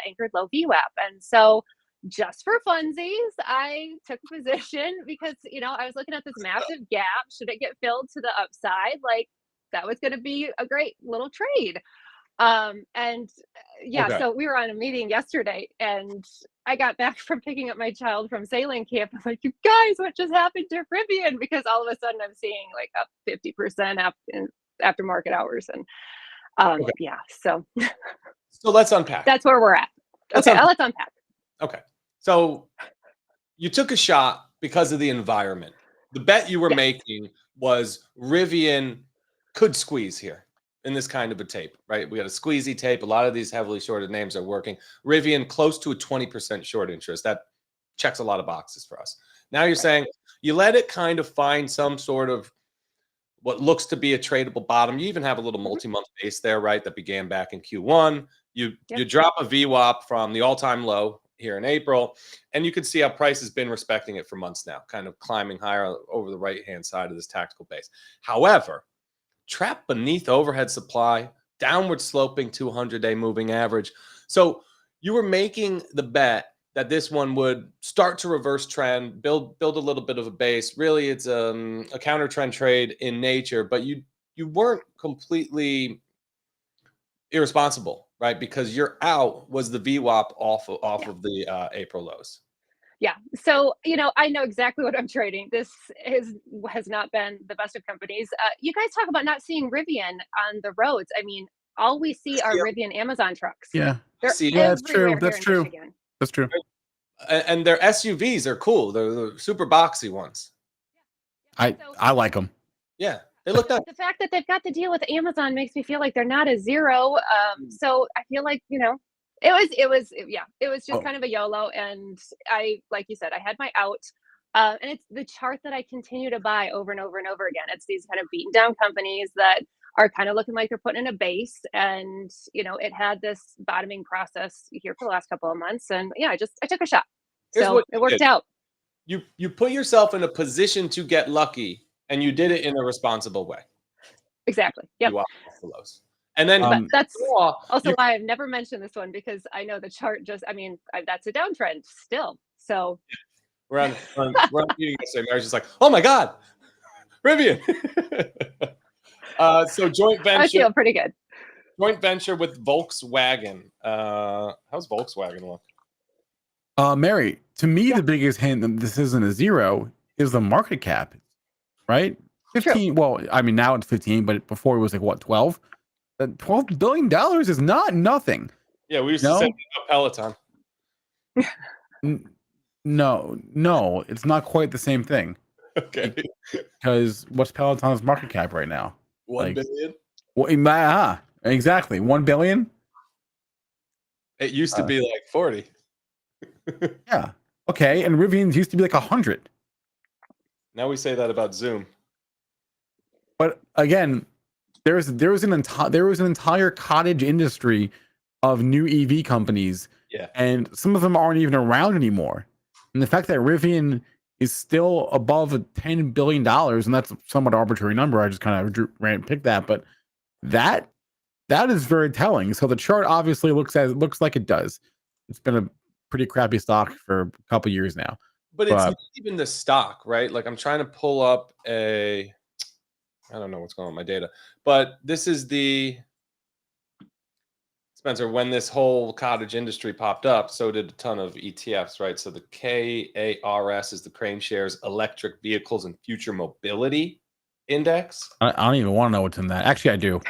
Speaker 7: anchored low VWAP. And so just for funsies, I took a position because, I was looking at this massive gap. Should it get filled to the upside? Like that was going to be a great little trade. So we were on a meeting yesterday and I got back from picking up my child from sailing camp. I'm like, you guys, what just happened to Rivian? Because all of a sudden I'm seeing like up 50% after market hours. And so
Speaker 3: let's unpack.
Speaker 7: That's where we're at. Let's unpack.
Speaker 3: Okay. So you took a shot because of the environment. The bet you were making was Rivian could squeeze here in this kind of a tape, right? We got a squeezy tape. A lot of these heavily shorted names are working. Rivian close to a 20% short interest. That checks a lot of boxes for us. Now you're saying you let it kind of find some sort of what looks to be a tradable bottom. You even have a little multi-month base there, right? That began back in Q1. You drop a VWAP from the all-time low here in April, and you can see how price has been respecting it for months now, kind of climbing higher over the right-hand side of this tactical base. However, trapped beneath overhead supply, downward sloping 200-day moving average. So you were making the bet that this one would start to reverse trend, build a little bit of a base. Really, it's a counter trend trade in nature, but you weren't completely irresponsible, right? Because your out was the VWAP off of the April lows.
Speaker 7: Yeah. So, I know exactly what I'm trading. This has not been the best of companies. You guys talk about not seeing Rivian on the roads. I mean, all we see are Rivian Amazon trucks.
Speaker 1: Yeah.
Speaker 7: That's
Speaker 1: true. That's true.
Speaker 7: Michigan.
Speaker 1: That's true.
Speaker 3: And their SUVs are cool. They're the super boxy ones.
Speaker 1: I like them.
Speaker 3: Yeah. They look nice.
Speaker 7: The fact that they've got the deal with Amazon makes me feel like they're not a zero. So I feel like, it was just kind of a YOLO. And like you said, I had my out. And it's the chart that I continue to buy over and over and over again. It's these kind of beaten down companies that are kind of looking like they're putting in a base, and it had this bottoming process here for the last couple of months, and I took a shot.
Speaker 3: Here's
Speaker 7: So
Speaker 3: what
Speaker 7: it
Speaker 3: you
Speaker 7: worked
Speaker 3: did.
Speaker 7: out.
Speaker 3: You put yourself in a position to get lucky, and you did it in a responsible way.
Speaker 7: Exactly. Yep.
Speaker 3: You walked off the lows. And then
Speaker 7: But that's also
Speaker 3: you-
Speaker 7: why I've never mentioned this one, because I know the chart that's a downtrend still. So
Speaker 3: we're on meeting yesterday. Mary's just like, oh my God, Rivian. So joint
Speaker 7: I
Speaker 3: venture.
Speaker 7: feel pretty good.
Speaker 3: Joint venture with Volkswagen. How's Volkswagen look?
Speaker 1: Mary, to me,
Speaker 7: Yeah.
Speaker 1: the biggest hint that this isn't a zero is the market cap, right? 15. Well, I mean, now it's 15, but before it was like what, 12? $12 billion is not nothing.
Speaker 3: Yeah, we used to say Peloton.
Speaker 1: No, it's not quite the same thing.
Speaker 3: Okay.
Speaker 1: Because what's Peloton's market cap right now?
Speaker 3: 1 billion?
Speaker 1: Well, exactly. 1 billion?
Speaker 3: It used to be like 40.
Speaker 1: Yeah. Okay. And Rivian's used to be like 100.
Speaker 3: Now we say that about Zoom.
Speaker 1: But again, there was an entire cottage industry of new EV companies.
Speaker 3: Yeah.
Speaker 1: And some of them aren't even around anymore. And the fact that Rivian is still above $10 billion, and that's a somewhat arbitrary number. I just kind of picked that, but that is very telling. So the chart obviously looks like it does. It's been a pretty crappy stock for a couple years now.
Speaker 3: But it's not even the stock, right? Like I'm trying to pull up I don't know what's going on with my data, but this is the Spencer, when this whole cottage industry popped up, so did a ton of ETFs, right? So the KARS is the Crane Shares Electric Vehicles and Future Mobility Index.
Speaker 1: I don't even want to know what's in that. Actually, I do.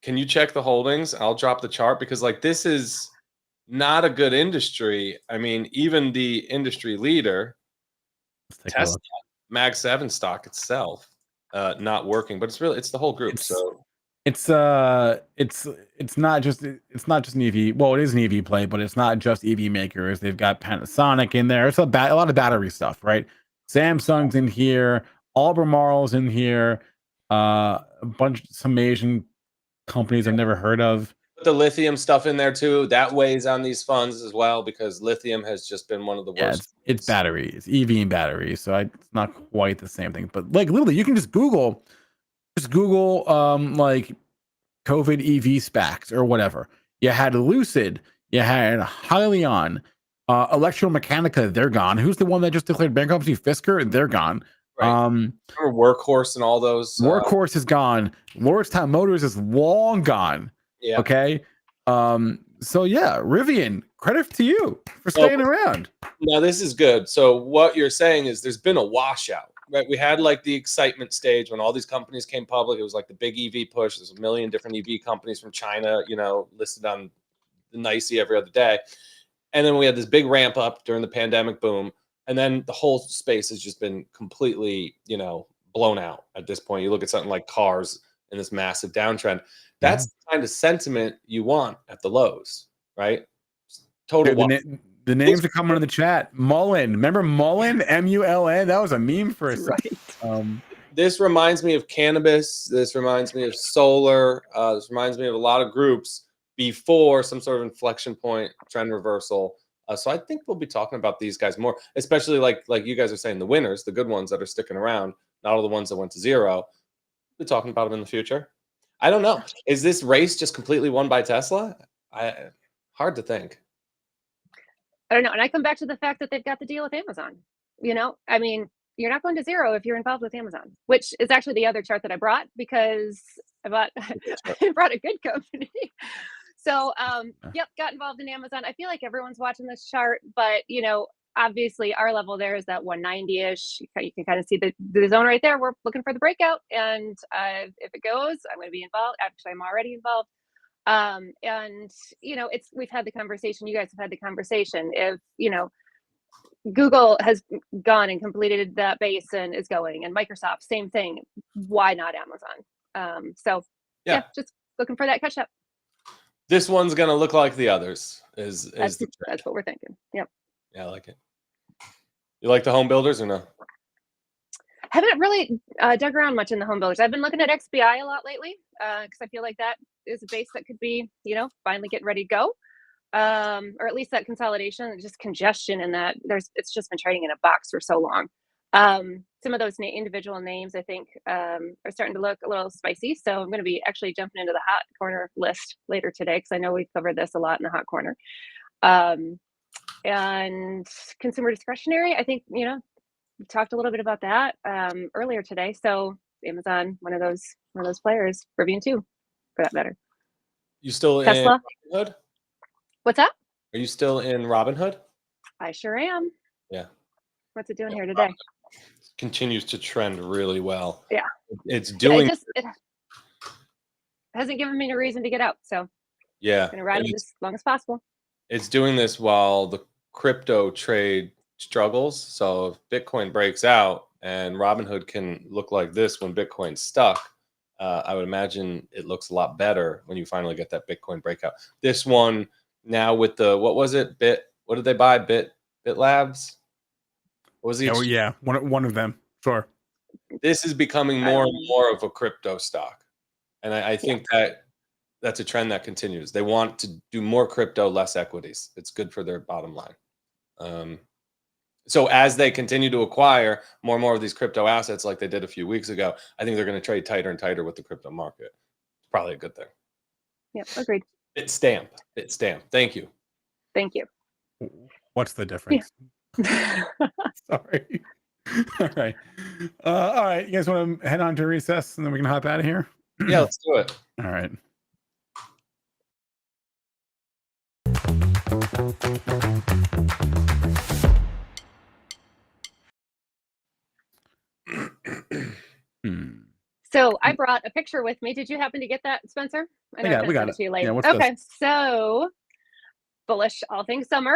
Speaker 3: Can you check the holdings? I'll drop the chart because like this is not a good industry. I mean, even the industry leader, Tesla, Mag 7 stock itself, not working, but it's the whole group.
Speaker 1: It's not just an EV. Well, it is an EV play, but it's not just EV makers. They've got Panasonic in there. It's a lot of battery stuff, right? Samsung's in here, Albemarle's in here, some Asian companies I've never heard of.
Speaker 3: Put the lithium stuff in there too. That weighs on these funds as well because lithium has just been one of the worst.
Speaker 1: It's battery. It's EV and battery, so it's not quite the same thing. But like literally, you can just Google like COVID EV SPACs or whatever. You had Lucid, you had Hyliion, Electromechanica, they're gone. Who's the one that just declared bankruptcy? Fisker, they're gone.
Speaker 3: Right. Remember Workhorse and all those.
Speaker 1: Workhorse is gone. Lordstown Motors is long gone.
Speaker 3: Yeah.
Speaker 1: Okay. So yeah, Rivian, credit to you for staying around.
Speaker 3: Now this is good. So what you're saying is there's been a washout. Right, we had like the excitement stage when all these companies came public. It was like the big EV push. There's a million different EV companies from China, listed on the NYSE every other day. And then we had this big ramp up during the pandemic boom. And then the whole space has just been completely, blown out at this point. You look at something like cars in this massive downtrend. That's the kind of sentiment you want at the lows, right? Total.
Speaker 1: The names are coming in the chat. Mullen. Remember Mullen? MULN? That was a meme for a second.
Speaker 7: Right.
Speaker 3: This reminds me of cannabis. This reminds me of solar. This reminds me of a lot of groups before some sort of inflection point, trend reversal. So I think we'll be talking about these guys more, especially like you guys are saying, the winners, the good ones that are sticking around, not all the ones that went to zero. We'll be talking about them in the future. I don't know. Is this race just completely won by Tesla? Hard to think.
Speaker 7: I don't know. And I come back to the fact that they've got the deal with Amazon. I mean, you're not going to zero if you're involved with Amazon, which is actually the other chart that I brought because I brought a good company. So, got involved in Amazon. I feel like everyone's watching this chart, but obviously our level there is that 190-ish. You can kind of see the zone right there. We're looking for the breakout, and if it goes, I'm going to be involved. Actually, I'm already involved. We've had the conversation. You guys have had the conversation. If Google has gone and completed that base and is going, and Microsoft, same thing. Why not Amazon? Just looking for that catch up.
Speaker 3: This one's gonna look like the others. That's
Speaker 7: what we're thinking. Yep.
Speaker 3: Yeah, I like it. You like the home builders or no?
Speaker 7: Haven't really dug around much in the home builders. I've been looking at XBI a lot lately because I feel like that is a base that could be, finally getting ready to go. Or at least that consolidation, just congestion in that it's just been trading in a box for so long. Some of those individual names, I think, are starting to look a little spicy. So I'm going to be actually jumping into the hot corner list later today because I know we've covered this a lot in the hot corner. And consumer discretionary, I think, we talked a little bit about that earlier today. So Amazon, one of those players, Rivian too, for that matter.
Speaker 3: You still
Speaker 7: Tesla.
Speaker 3: in Robinhood?
Speaker 7: What's up?
Speaker 3: Are you still in Robinhood?
Speaker 7: I sure am.
Speaker 3: Yeah.
Speaker 7: What's it doing here today?
Speaker 3: Continues to trend really well.
Speaker 7: Yeah.
Speaker 3: It's doing.
Speaker 7: It hasn't given me a reason to get out, so
Speaker 3: yeah,
Speaker 7: I'm gonna ride it as long as possible.
Speaker 3: It's doing this while the crypto trade struggles. So if Bitcoin breaks out and Robinhood can look like this when Bitcoin's stuck, I would imagine it looks a lot better when you finally get that Bitcoin breakout. This one now with the, what was it? What did they buy? Bit Labs? What was the
Speaker 1: Oh yeah, one of them. Sure.
Speaker 3: This is becoming more and more of a crypto stock. And I think that's a trend that continues. They want to do more crypto, less equities. It's good for their bottom line. So as they continue to acquire more and more of these crypto assets like they did a few weeks ago, I think they're going to trade tighter and tighter with the crypto market. It's probably a good thing.
Speaker 7: Yep, agreed.
Speaker 3: Bit stamp. Thank you.
Speaker 7: Thank you.
Speaker 1: What's the difference?
Speaker 7: Yeah.
Speaker 1: Sorry. All right. All right. You guys want to head on to recess and then we can hop out of here?
Speaker 3: Yeah, let's do it.
Speaker 1: All right.
Speaker 7: So I brought a picture with me. Did you happen to get that, Spencer? I know
Speaker 1: We got it.
Speaker 7: To you later.
Speaker 1: Yeah, what's
Speaker 7: okay,
Speaker 1: this?
Speaker 7: so bullish all things summer.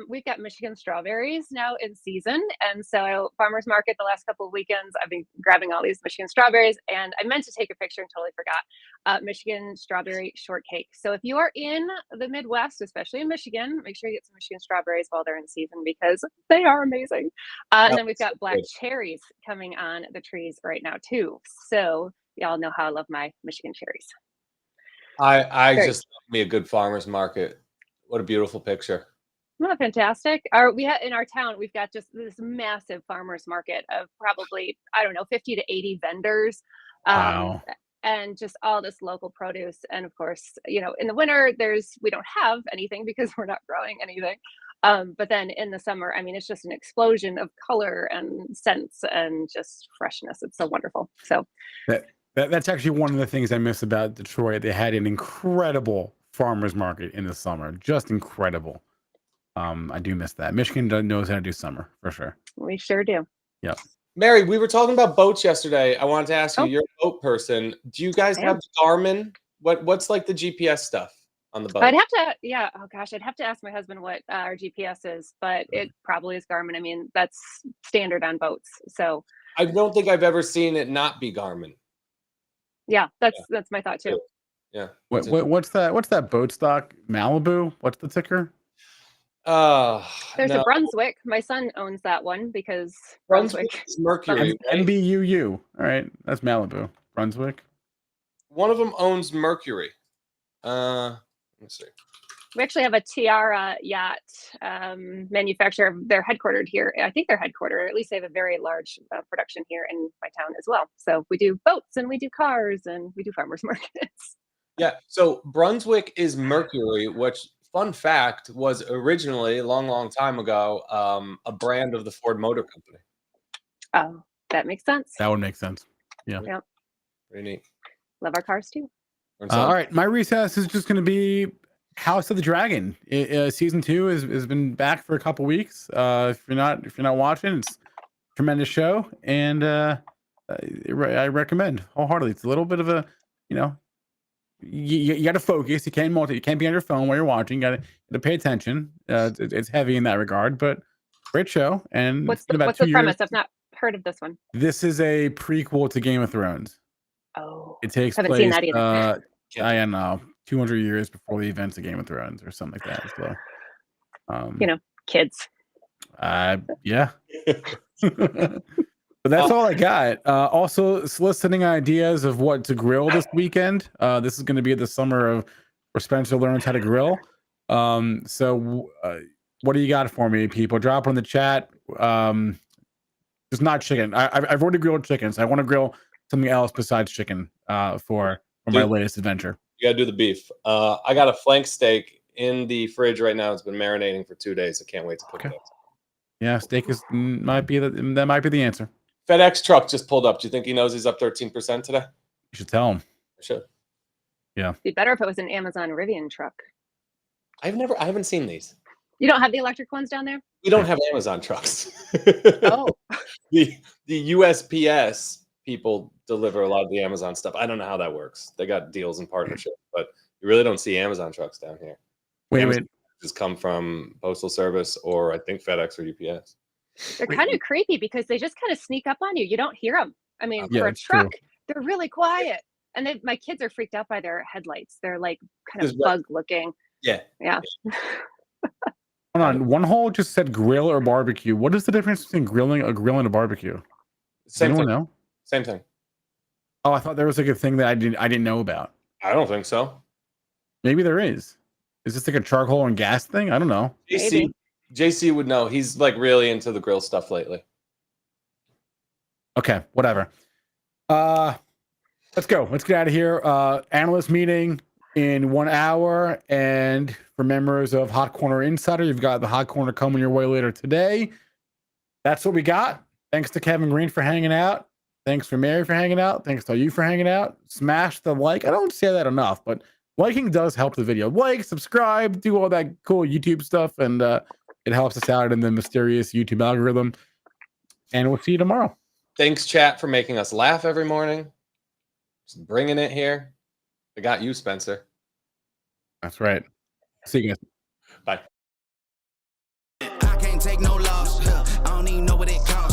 Speaker 7: We've got Michigan strawberries now in season, and so farmers market the last couple of weekends I've been grabbing all these Michigan strawberries, and I meant to take a picture and totally forgot. Michigan strawberry shortcake. So if you are in the Midwest, especially in Michigan, make sure you get some Michigan strawberries while they're in season because they are amazing. And then we've got black cherries coming on the trees right now too. So y'all know how I love my Michigan cherries.
Speaker 3: I just love me a good farmer's market. What a beautiful picture.
Speaker 7: Not fantastic. We have in our town, we've got just this massive farmers market of probably, 50 to 80 vendors.
Speaker 1: Wow.
Speaker 7: And just all this local produce. And of course, in the winter, we don't have anything because we're not growing anything. But then in the summer, it's just an explosion of color and scents and just freshness. It's so wonderful. So
Speaker 1: that's actually one of the things I miss about Detroit. They had an incredible farmers market in the summer, just incredible. I do miss that. Michigan knows how to do summer for sure.
Speaker 7: We sure do.
Speaker 1: Yep.
Speaker 3: Mary, we were talking about boats yesterday. I wanted to ask you, you're a boat person. Do you guys have Garmin? What's like the GPS stuff on the boat?
Speaker 7: I'd have to, I'd have to ask my husband what our GPS is, but it probably is Garmin. That's standard on boats. So
Speaker 3: I don't think I've ever seen it not be Garmin.
Speaker 7: Yeah, that's my thought too.
Speaker 3: Yeah.
Speaker 1: What's that boat stock? Malibu? What's the ticker?
Speaker 7: There's a Brunswick. My son owns that one because Brunswick
Speaker 3: is Mercury.
Speaker 1: MBUU. All right, that's Malibu. Brunswick.
Speaker 3: One of them owns Mercury. Let's see.
Speaker 7: We actually have a Tiara yacht manufacturer. They're headquartered here. I think they're headquartered, or at least they have a very large production here in my town as well. So we do boats and we do cars and we do farmers markets.
Speaker 3: Yeah. So Brunswick is Mercury, which, fun fact, was originally a long time ago a brand of the Ford Motor Company.
Speaker 7: Oh, that makes sense.
Speaker 1: That would make sense. Yeah.
Speaker 7: Yep.
Speaker 3: Pretty neat.
Speaker 7: Love our cars too.
Speaker 1: All right, my recess is just going to be House of the Dragon. Season 2 has been back for a couple weeks. If you're not watching, it's a tremendous show, and I recommend wholeheartedly. It's a little bit of a, you got to focus. You can't be on your phone while you're watching. You got to pay attention. It's heavy in that regard, but great show. And
Speaker 7: what's the premise? I've not heard of this one.
Speaker 1: This is a prequel to Game of Thrones.
Speaker 7: Oh,
Speaker 1: it takes
Speaker 7: haven't
Speaker 1: place.
Speaker 7: Seen that either.
Speaker 1: I don't know, 200 years before the events of Game of Thrones or something like that. So,
Speaker 7: kids.
Speaker 1: Yeah. But that's all I got. Also soliciting ideas of what to grill this weekend. This is going to be the summer of where Spencer learns how to grill. So what do you got for me, people? Drop it in the chat. Just not chicken. I've already grilled chicken, so I want to grill something else besides chicken for my latest adventure.
Speaker 3: You gotta do the beef. I got a flank steak in the fridge right now. It's been marinating for 2 days. I can't wait to cook it.
Speaker 1: Yeah, steak might be the answer.
Speaker 3: FedEx truck just pulled up. Do you think he knows he's up 13% today?
Speaker 1: You should tell him.
Speaker 3: I should.
Speaker 1: Yeah.
Speaker 7: It'd be better if it was an Amazon Rivian truck.
Speaker 3: I haven't seen these.
Speaker 7: You don't have the electric ones down there?
Speaker 3: We don't have Amazon trucks.
Speaker 7: Oh.
Speaker 3: The USPS people deliver a lot of the Amazon stuff. I don't know how that works. They got deals and partnerships, but you really don't see Amazon trucks down here.
Speaker 1: Wait.
Speaker 3: Just come from Postal Service or I think FedEx or UPS.
Speaker 7: They're kind of creepy because they just kind of sneak up on you. You don't hear them. I mean,
Speaker 1: Yeah,
Speaker 7: for a
Speaker 1: it's
Speaker 7: truck,
Speaker 1: true.
Speaker 7: they're really quiet. And my kids are freaked out by their headlights. They're like kind of
Speaker 3: Is that-
Speaker 7: bug looking.
Speaker 3: Yeah.
Speaker 1: Hold on. One hole just said grill or barbecue. What is the difference between a grill and a barbecue?
Speaker 3: Same
Speaker 1: Anyone
Speaker 3: thing.
Speaker 1: know?
Speaker 3: Same thing.
Speaker 1: Oh, I thought there was like a thing that I didn't know about.
Speaker 3: I don't think so.
Speaker 1: Maybe there is. Is this like a charcoal and gas thing? I don't know.
Speaker 3: JC would know. He's like really into the grill stuff lately.
Speaker 1: Okay, whatever. Let's go. Let's get out of here. Analyst meeting in 1 hour. And for members of Hot Corner Insider, you've got the Hot Corner coming your way later today. That's what we got. Thanks to Kevin Green for hanging out. Thanks for Mary for hanging out. Thanks to you for hanging out. Smash the like. I don't say that enough, but liking does help the video. Like, subscribe, do all that cool YouTube stuff, and it helps us out in the mysterious YouTube algorithm. And we'll see you tomorrow.
Speaker 3: Thanks, chat, for making us laugh every morning. Just bringing it here. I got you, Spencer.
Speaker 1: That's right. See you guys.
Speaker 3: Bye.
Speaker 8: I can't take no loss. I don't even know what it costs.